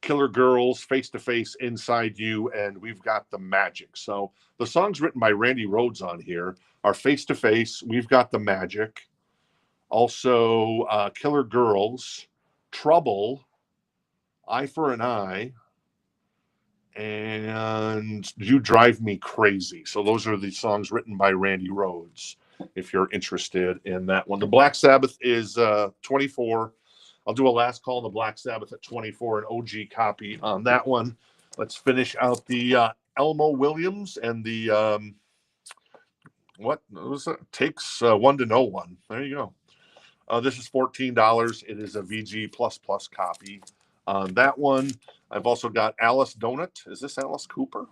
Killer Girls, Face to Face, Inside You, and We've Got the Magic. So the songs written by Randy Rhoads on here are Face to Face, We've Got the Magic, also Killer Girls, Trouble, Eye for an Eye, and You Drive Me Crazy. So those are the songs written by Randy Rhoads, if you're interested in that one. The Black Sabbath is 24. I'll do a last call on the Black Sabbath at 24, an OG copy on that one. Let's finish out the Elmo Williams and the what was it? Takes one to know one. There you go. This is $14. It is a VG plus copy on that one. I've also got Alice Donut. Is this Alice Cooper?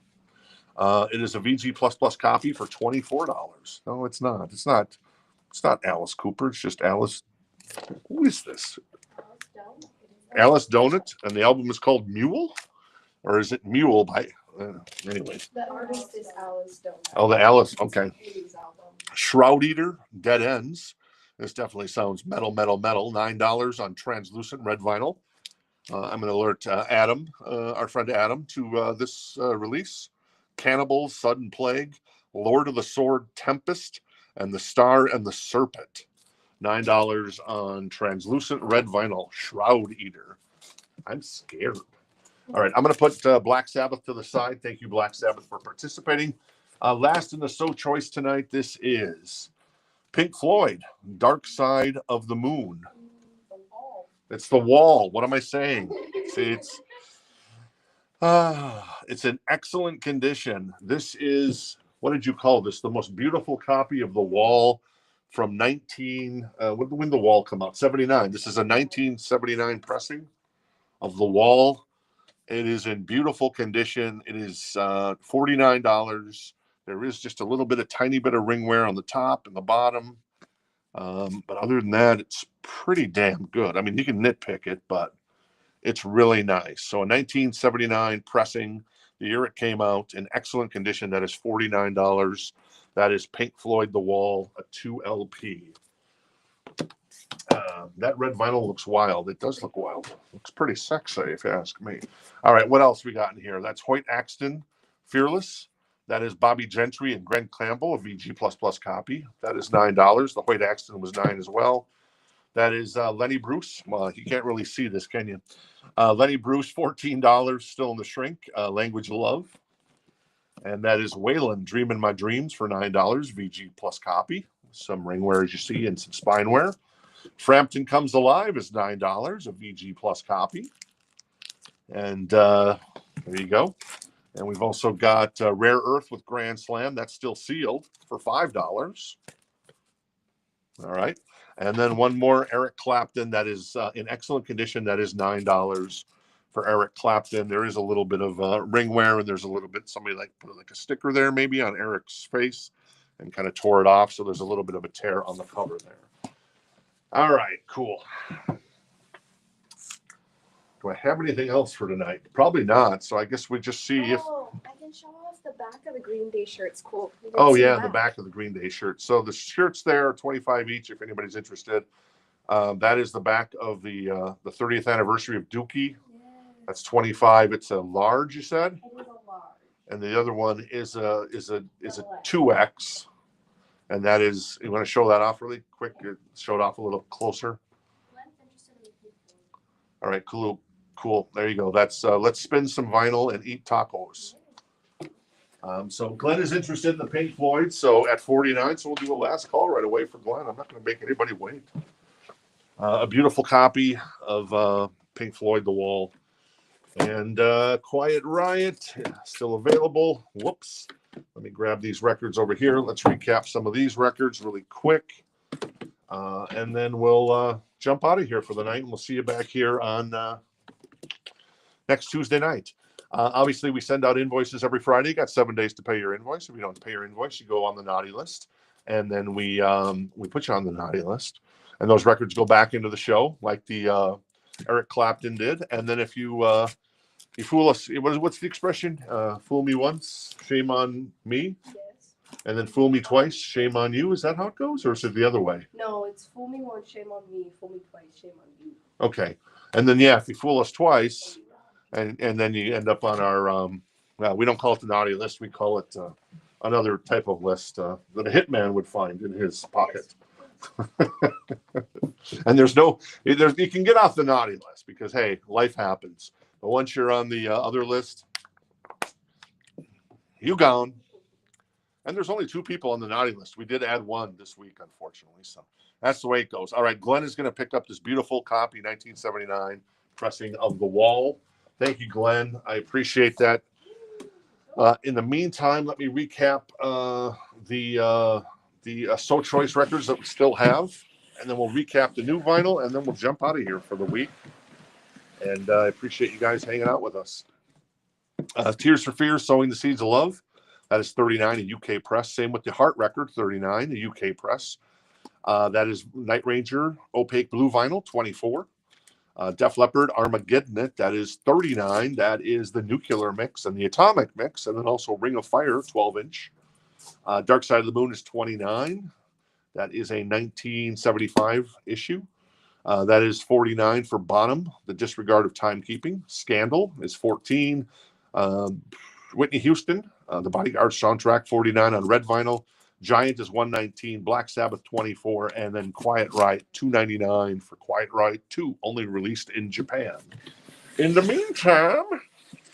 It is a VG plus copy for $24. No, it's not. It's not Alice Cooper. It's just Alice. Who is this? Alice Donut, and the album is called Mule, or is it Mule by? Anyways, The artist is Alice Donut. Oh, the Alice. Okay. Shroud Eater, Dead Ends. This definitely sounds metal. $9 on translucent red vinyl. I'm going to alert Adam, our friend Adam, to this release. Cannibals, Sudden Plague, Lord of the Sword, Tempest, and The Star and the Serpent. $9 on translucent red vinyl, Shroud Eater. I'm scared. All right, I'm going to put Black Sabbath to the side. Thank you, Black Sabbath, for participating. Last in the So Choice tonight, this is Pink Floyd, Dark Side of the Moon. It's The Wall. What am I saying? See, it's in excellent condition. This is, what did you call this? The most beautiful copy of The Wall from when did The Wall come out? 79. This is a 1979 pressing of The Wall. It is in beautiful condition. It is $49. There is just a little bit, a tiny bit of ring wear on the top and the bottom. But other than that, it's pretty damn good. I mean, you can nitpick it, but it's really nice. So a 1979 pressing, the year it came out, in excellent condition. That is $49. That is Pink Floyd The Wall, a 2LP. That red vinyl looks wild. It does look wild. Looks pretty sexy, if you ask me. All right, what else we got in here? That's Hoyt Axton, Fearless. That is Bobby Gentry and Glenn Campbell, a VG++ copy. That is $9. The Hoyt Axton was $9 as well. That is Lenny Bruce. Well, you can't really see this, can you? Lenny Bruce, $14, still in the shrink. Language of Love. And that is Waylon, Dream in My Dreams for $9, VG+ copy. Some ring wear, as you see, and some spine wear. Frampton Comes Alive is $9, a VG Plus copy. And there you go. And we've also got Rare Earth with Grand Slam. That's still sealed for $5. All right. And then one more Eric Clapton that is in excellent condition. That is $9 for Eric Clapton. There is a little bit of ring wear, and there's a little bit, somebody like put like a sticker there maybe on Eric's face and kind of tore it off. So there's a little bit of a tear on the cover there. All right, cool. Do I have anything else for tonight? Probably not. So I guess we just see if. Oh, I can show off the back of the Green Day shirt. It's cool. Oh yeah, the back of the Green Day shirt. So the shirts there are $25 each if anybody's interested. That is the back of the 30th anniversary of Dookie. Yeah. That's $25. It's a large, you said? It is a large. And the other one is a 2X. And that is, you want to show that off really quick? Show it off a little closer. All right, cool. There you go. That's let's spin some vinyl and eat tacos. So Glenn is interested in the Pink Floyd. So at 49, so we'll do a last call right away for Glenn. I'm not going to make anybody wait. A beautiful copy of Pink Floyd, The Wall. And Quiet Riot, still available. Whoops. Let me grab these records over here. Let's recap some of these records really quick. And then we'll jump out of here for the night. And we'll see you back here on next Tuesday night. Obviously, we send out invoices every Friday. You got 7 days to pay your invoice. If you don't pay your invoice, you go on the naughty list. And then we put you on the naughty list. And those records go back into the show like the Eric Clapton did. And then if you fool us, what's the expression? Fool me once, shame on me. Yes. And then fool me twice, shame on you. Is that how it goes? Or is it the other way? No, it's fool me once, shame on me. Fool me twice, shame on you. Okay. And then, yeah, if you fool us twice, and then you end up on our, well, we don't call it the naughty list. We call it another type of list that a hitman would find in his pocket. And you can get off the naughty list because, hey, life happens. But once you're on the other list, you gone. And there's only 2 people on the naughty list. We did add one this week, unfortunately. So that's the way it goes. All right, Glenn is going to pick up this beautiful copy, 1979 pressing of The Wall. Thank you, Glenn. I appreciate that. In the meantime, let me recap the So Choice records that we still have. And then we'll recap the new vinyl, and then we'll jump out of here for the week. And I appreciate you guys hanging out with us. Tears for Fears, Sowing the Seeds of Love. That is 39, a UK press. Same with the Heart record, 39, a UK press. That is Night Ranger, Opaque Blue Vinyl, 24. Def Leppard, Armageddon It, that is 39. That is the Nuclear Mix and the Atomic Mix. And then also Ring of Fire, 12-inch. Dark Side of the Moon is 29. That is a 1975 issue. That is 49 for Bonham, The Disregard of Timekeeping. Scandal is 14. Whitney Houston, The Bodyguard soundtrack, 49 on red vinyl. Giant is 119. Black Sabbath, 24. And then Quiet Riot, 299 for Quiet Riot 2, only released in Japan. In the meantime,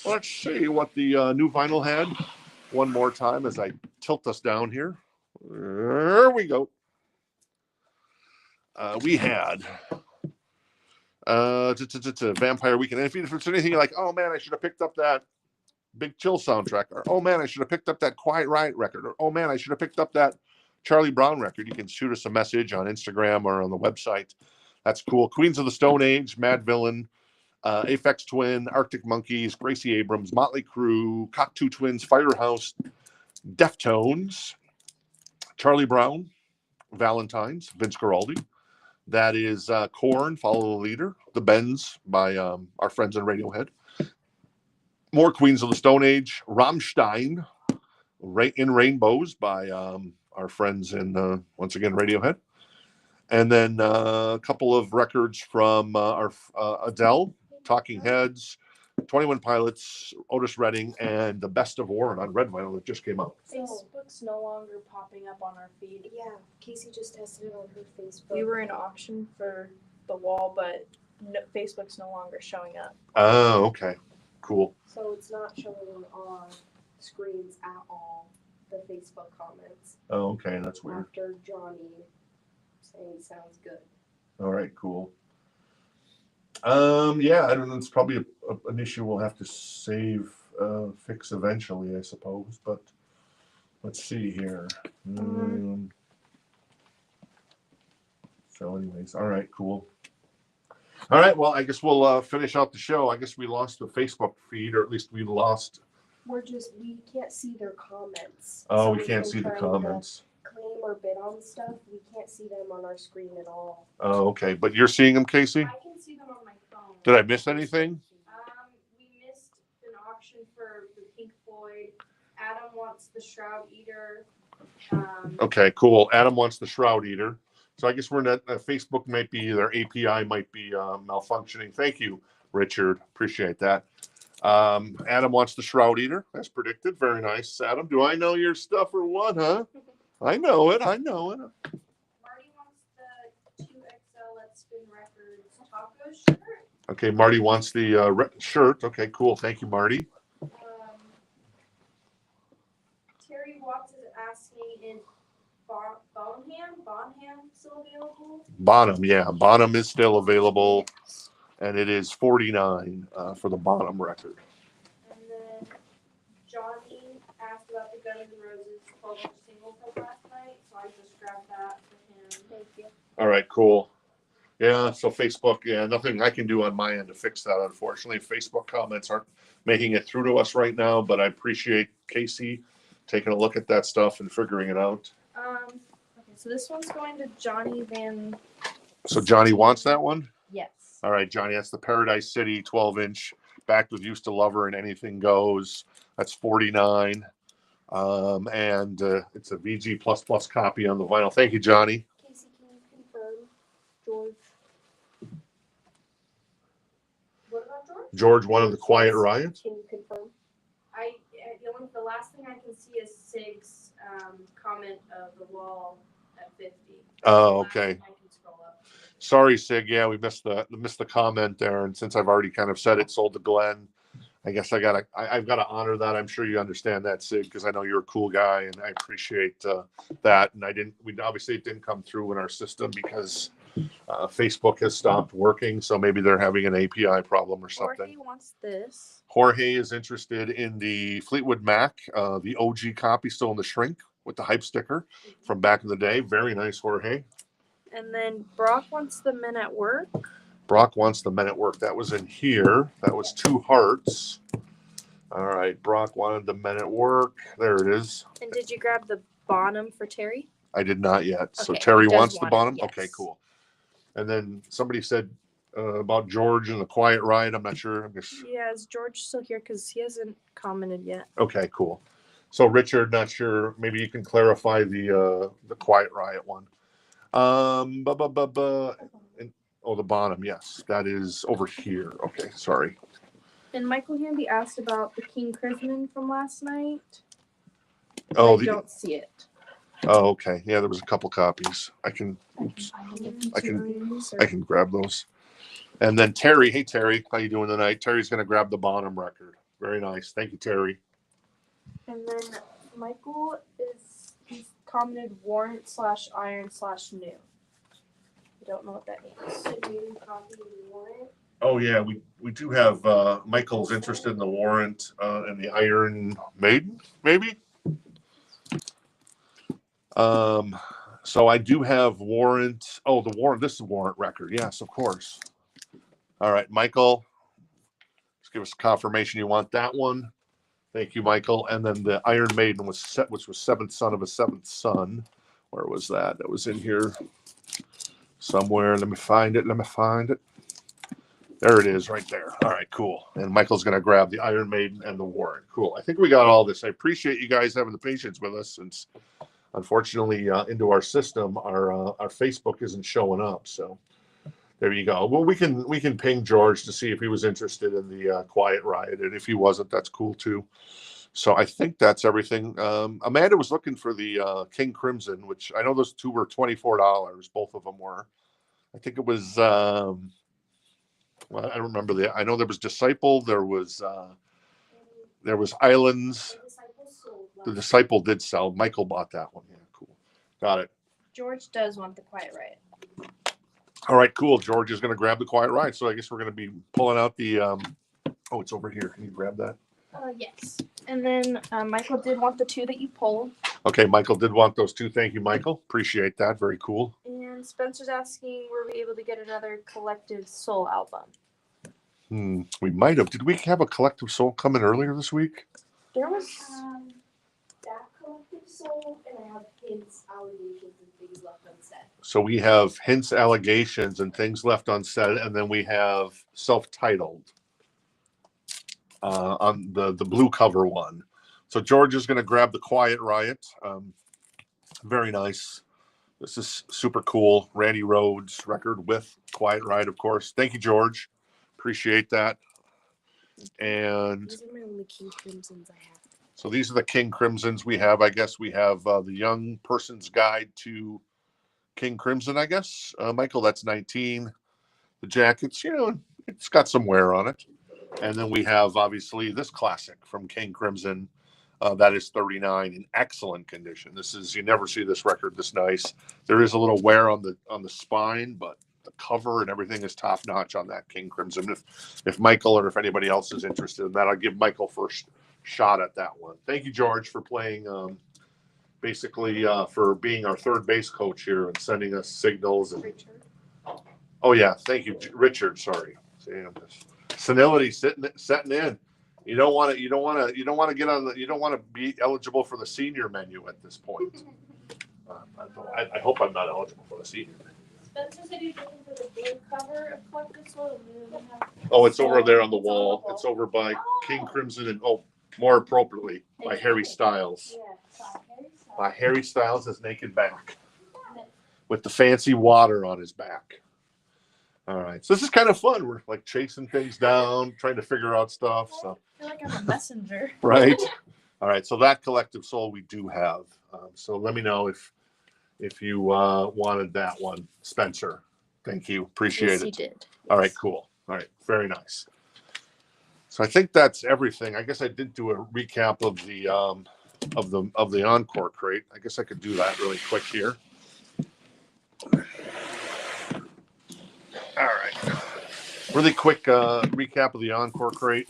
let's see what the new vinyl had. One more time as I tilt us down here. There we go. We had Vampire Weekend. And if it's anything you're like, oh man, I should have picked up that Big Chill soundtrack, or oh man, I should have picked up that Quiet Riot record, or oh man, I should have picked up that Charlie Brown record, you can shoot us a message on Instagram or on the website. That's cool. Queens of the Stone Age, Mad Villain, Aphex Twin, Arctic Monkeys, Gracie Abrams, Motley Crue, Cocteau Twins, Firehouse, Deftones, Charlie Brown, Valentine's, Vince Guaraldi. That is Korn, Follow the Leader, The Bends by our friends in Radiohead. More Queens of the Stone Age, Rammstein, in Rainbows by our friends in, once again, Radiohead. And then a couple of records from our Adele, Talking Heads, 21 Pilots, Otis Redding, and The Best of Warrant on red vinyl that just came out. Facebook's no longer popping up on our feed. Yeah, Casey just tested it on her Facebook. We were in auction for The Wall, but Facebook's no longer showing up. Oh, okay. Cool. So it's not showing on screens at all, the Facebook comments. Oh, okay. That's weird. After Johnny saying sounds good. All right, cool. Yeah, I don't know. It's probably an issue we'll have to fix eventually, I suppose. But let's see here. So, anyways, all right, cool. All right, well, I guess we'll finish out the show. I guess we lost the Facebook feed, or at least we lost. We can't see their comments. Oh, So we we've can't been see the trying to comments. claim or bid on stuff. We can't see them on our screen at all. Oh, okay. But you're seeing them, Casey? I can see them on my phone. Did I miss anything? We missed an auction for the Pink Floyd. Adam wants the Shroud Eater. Okay, cool. Adam wants the Shroud Eater. So I guess we're not, Facebook might be, their API might be malfunctioning. Thank you, Richard. Appreciate that. Adam wants the Shroud Eater, as predicted. Very nice. Adam, do I know your stuff or what, huh? I know it. Marty wants the 2XL Let's Spin Records taco shirt. Okay, Marty wants the shirt. Okay, cool. Thank you, Marty. Terry Watts is asking if Bonham still available? Bonham, yeah. Bonham is still available, and it is $49 for the Bonham record. And then Johnny asked about the Guns N' Roses 12-inch single from last night, so I just grabbed that for him. Thank you. All right, cool. Yeah, so Facebook, yeah, nothing I can do on my end to fix that, unfortunately. Facebook comments aren't making it through to us right now, but I appreciate Casey taking a look at that stuff and figuring it out. Okay, so this one's going to Johnny Van. So Johnny wants that one? Yes. All right, Johnny, that's the Paradise City 12-inch. Backed with Used to Love Her and Anything Goes. That's $49. And it's a VG++ copy on the vinyl. Thank you, Johnny. Casey, can you confirm George? What about George? George wanted the Quiet Riot. Can you confirm? The last thing I can see is Sig's comment of the wall at 50. Oh, okay. I can scroll up. Sorry, Sig. Yeah, we missed the comment there, and since I've already kind of said it, sold to Glenn. I guess I've got to honor that. I'm sure you understand that, Sig, because I know you're a cool guy, and I appreciate that. And obviously it didn't come through in our system because Facebook has stopped working, so maybe they're having an API problem or something. Jorge wants this. Jorge is interested in the Fleetwood Mac, the OG copy, still in the shrink with the hype sticker from back in the day. Very nice, Jorge. And then Brock wants the Men at Work. Brock wants the Men at Work. That was in here. That was 2 hearts. All right. Brock wanted the Men at Work. There it is. And did you grab the Bonham for Terry? I did not yet. So Okay, Terry he does wants the want Bonham? it, yes. Okay, cool. And then somebody said about George and the Quiet Riot. I'm not sure. Yeah, is George still here? Because he hasn't commented yet. Okay, cool. So Richard, not sure. Maybe you can clarify the Quiet Riot one. The Bonham, yes, that is over here. Okay, sorry. And Michael Hamby asked about the King Crimson from last night. Oh, I don't see it. Oh, okay. Yeah, there was a couple copies. I can grab those. And then Terry, hey Terry, how you doing tonight? Terry's gonna grab the Bonham record. Very nice. Thank you, Terry. And then Michael he's commented Warrant /Iron/New. I don't know what that means. New copy of the Warrant. Oh yeah, we do have Michael's interested in the Warrant and the Iron Maiden, maybe. So I do have Warrant. Oh, the Warrant. This is a Warrant record. Yes, of course. All right, Michael. Just give us confirmation you want that one. Thank you, Michael. And then the Iron Maiden was set, which was Seventh Son of a Seventh Son. Where was that? That was in here somewhere. Let me find it. There it is, right there. All right, cool. And Michael's going to grab the Iron Maiden and the Warrant. Cool. I think we got all this. I appreciate you guys having the patience with us, since unfortunately into our system, our Facebook isn't showing up. So there you go. Well, we can ping George to see if he was interested in the Quiet Riot, and if he wasn't, that's cool too. So I think that's everything. Amanda was looking for the King Crimson, which I know those two were $24. Both of them were. I think it was. Well, I don't remember I know there was Disciple. There was Islands. The Disciple did sell. Michael bought that one. Yeah, cool. Got it. George does want the Quiet Riot. All right, cool. George is going to grab the Quiet Ride. So I guess we're going to be pulling out the. Oh, it's over here. Can you grab that? Yes. And then Michael did want the 2 that you pulled. Okay, Michael did want those 2. Thank you, Michael. Appreciate that. Very cool. And Spencer's asking, were we able to get another Collective Soul album? We might have. Did we have a Collective Soul coming earlier this week? There was. That Collective Soul, and I have hints, allegations, and things left unsaid. So we have hints, allegations, and things left unsaid, and then we have self-titled on the blue cover one. So George is going to grab the Quiet Riot. Very nice. This is super cool. Randy Rhoads record with Quiet Riot, of course. Thank you, George. Appreciate that. And These are my only King Crimsons I have. so these are the King Crimsons we have. I guess we have the Young Person's Guide to King Crimson, I guess. Michael, that's 19. The jackets, it's got some wear on it. And then we have, obviously, this classic from King Crimson. That is 39 in excellent condition. You never see this record this nice. There is a little wear on the spine, but the cover and everything is top notch on that King Crimson. If Michael or if anybody else is interested in that, I'll give Michael first shot at that one. Thank you, George, for playing, basically for being our third base coach here and sending us signals. And, Richard. oh yeah, thank you, Richard. Sorry, senility setting in. You don't want to get on the. You don't want to be eligible for the senior menu at this point. I hope I'm not eligible for the senior menu. Spencer said he's looking for the blue cover of Collective Soul. Oh, it's over there on the wall. It's over by King Crimson and more appropriately by Harry Styles. By Harry Styles' his naked back with the fancy water on his back. All right, so this is kind of fun. We're like chasing things down, trying to figure out stuff. So I feel like I'm a messenger. right. All right, so that Collective Soul we do have. So let me know if you wanted that one, Spencer. Thank you, appreciate Yes, it. he did. All right, cool. All right, very nice. So I think that's everything. I guess I didn't do a recap of the Encore crate. I guess I could do that really quick here. All right. Really quick recap of the Encore crate.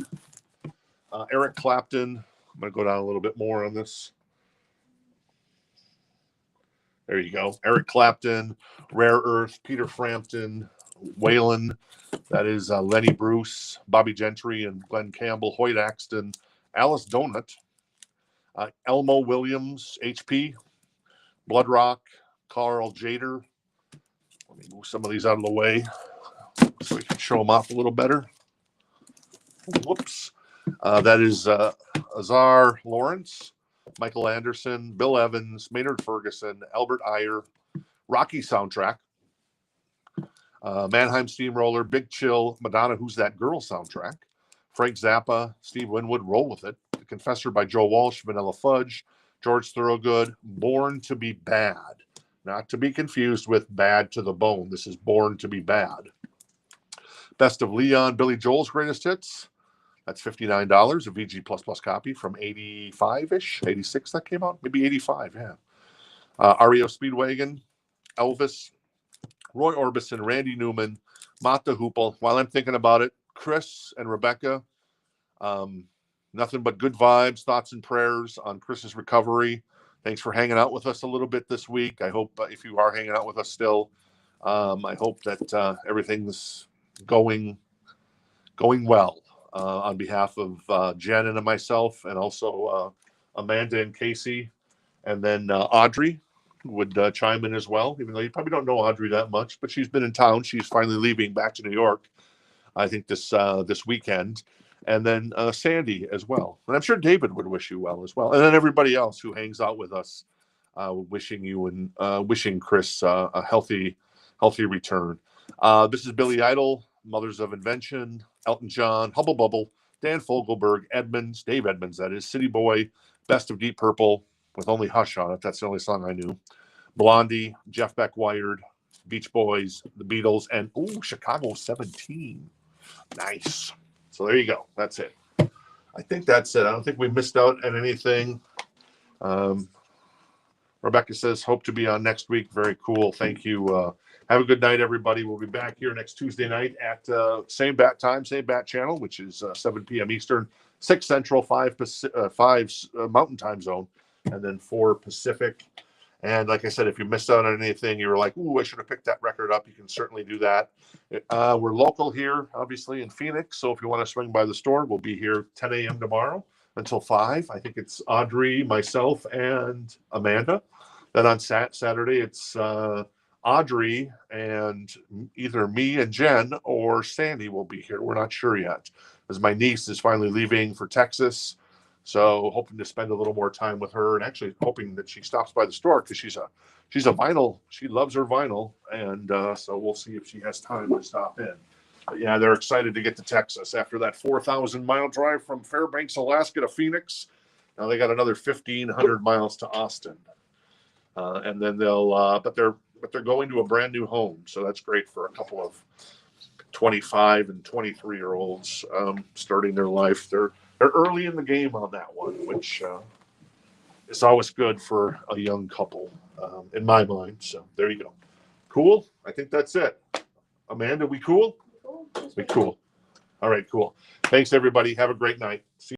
Eric Clapton. I'm going to go down a little bit more on this. There you go. Eric Clapton, Rare Earth, Peter Frampton, Waylon. That is Lenny Bruce, Bobby Gentry, and Glenn Campbell, Hoyt Axton, Alice Donut, Elmo Williams, HP, Blood Rock, Carl Jader. Let me move some of these out of the way so we can show them off a little better. Whoops. That is Azar Lawrence, Michael Anderson, Bill Evans, Maynard Ferguson, Albert Ayer, Rocky soundtrack, Mannheim Steamroller, Big Chill, Madonna Who's That Girl soundtrack, Frank Zappa, Steve Winwood, Roll With It, The Confessor by Joe Walsh, Vanilla Fudge, George Thorogood, Born to Be Bad. Not to be confused with Bad to the Bone. This is Born to Be Bad. Best of Leon, Billy Joel's Greatest Hits. That's $59, a VG++ copy from 85-ish, 86 that came out, maybe 85, yeah. REO Speedwagon, Elvis, Roy Orbison, Randy Newman, Mott the Hoople. While I'm thinking about it, Chris and Rebecca, nothing but good vibes, thoughts and prayers on Chris's recovery. Thanks for hanging out with us a little bit this week. I hope if you are hanging out with us still, I hope that everything's going well. On behalf of Jen and myself, and also Amanda and Casey, and then Audrey would chime in as well, even though you probably don't know Audrey that much, but she's been in town. She's finally leaving back to New York, I think this weekend. And then Sandy as well. And I'm sure David would wish you well as well. And then everybody else who hangs out with us, wishing you and wishing Chris a healthy return. This is Billy Idol, Mothers of Invention, Elton John, Hubble Bubble, Dan Fogelberg, Edmonds, Dave Edmonds, that is, City Boy, Best of Deep Purple, with only Hush on it. That's the only song I knew. Blondie, Jeff Beck Wired, Beach Boys, The Beatles, and Chicago 17. Nice. So there you go. That's it. I think that's it. I don't think we missed out on anything. Rebecca says, hope to be on next week. Very cool. Thank you, Have a good night, everybody. We'll be back here next Tuesday night at same bat time, same bat channel, which is 7 p.m. Eastern, 6 Central, 5 Mountain Time Zone, and then 4 Pacific. And like I said, if you missed out on anything, you were like, "Ooh, I should have picked that record up," you can certainly do that. We're local here, obviously, in Phoenix. So if you want to swing by the store, we'll be here 10 a.m. tomorrow until 5. I think it's Audrey, myself, and Amanda. Then on Saturday, it's Audrey and either me and Jen or Sandy will be here. We're not sure yet, as my niece is finally leaving for Texas. So hoping to spend a little more time with her, and actually hoping that she stops by the store because she's a vinyl. She loves her vinyl, and so we'll see if she has time to stop in. But yeah, they're excited to get to Texas after that 4,000-mile drive from Fairbanks, Alaska to Phoenix. Now they got another 1,500 miles to Austin, and then they'll. But they're going to a brand new home, so that's great for a couple of 25 and 23-year-olds starting their life. They're early in the game on that one, which is always good for a young couple, in my mind. So there you go. Cool. I think that's it. Amanda, we cool? Cool. We cool. All right, cool. Thanks, everybody. Have a great night. See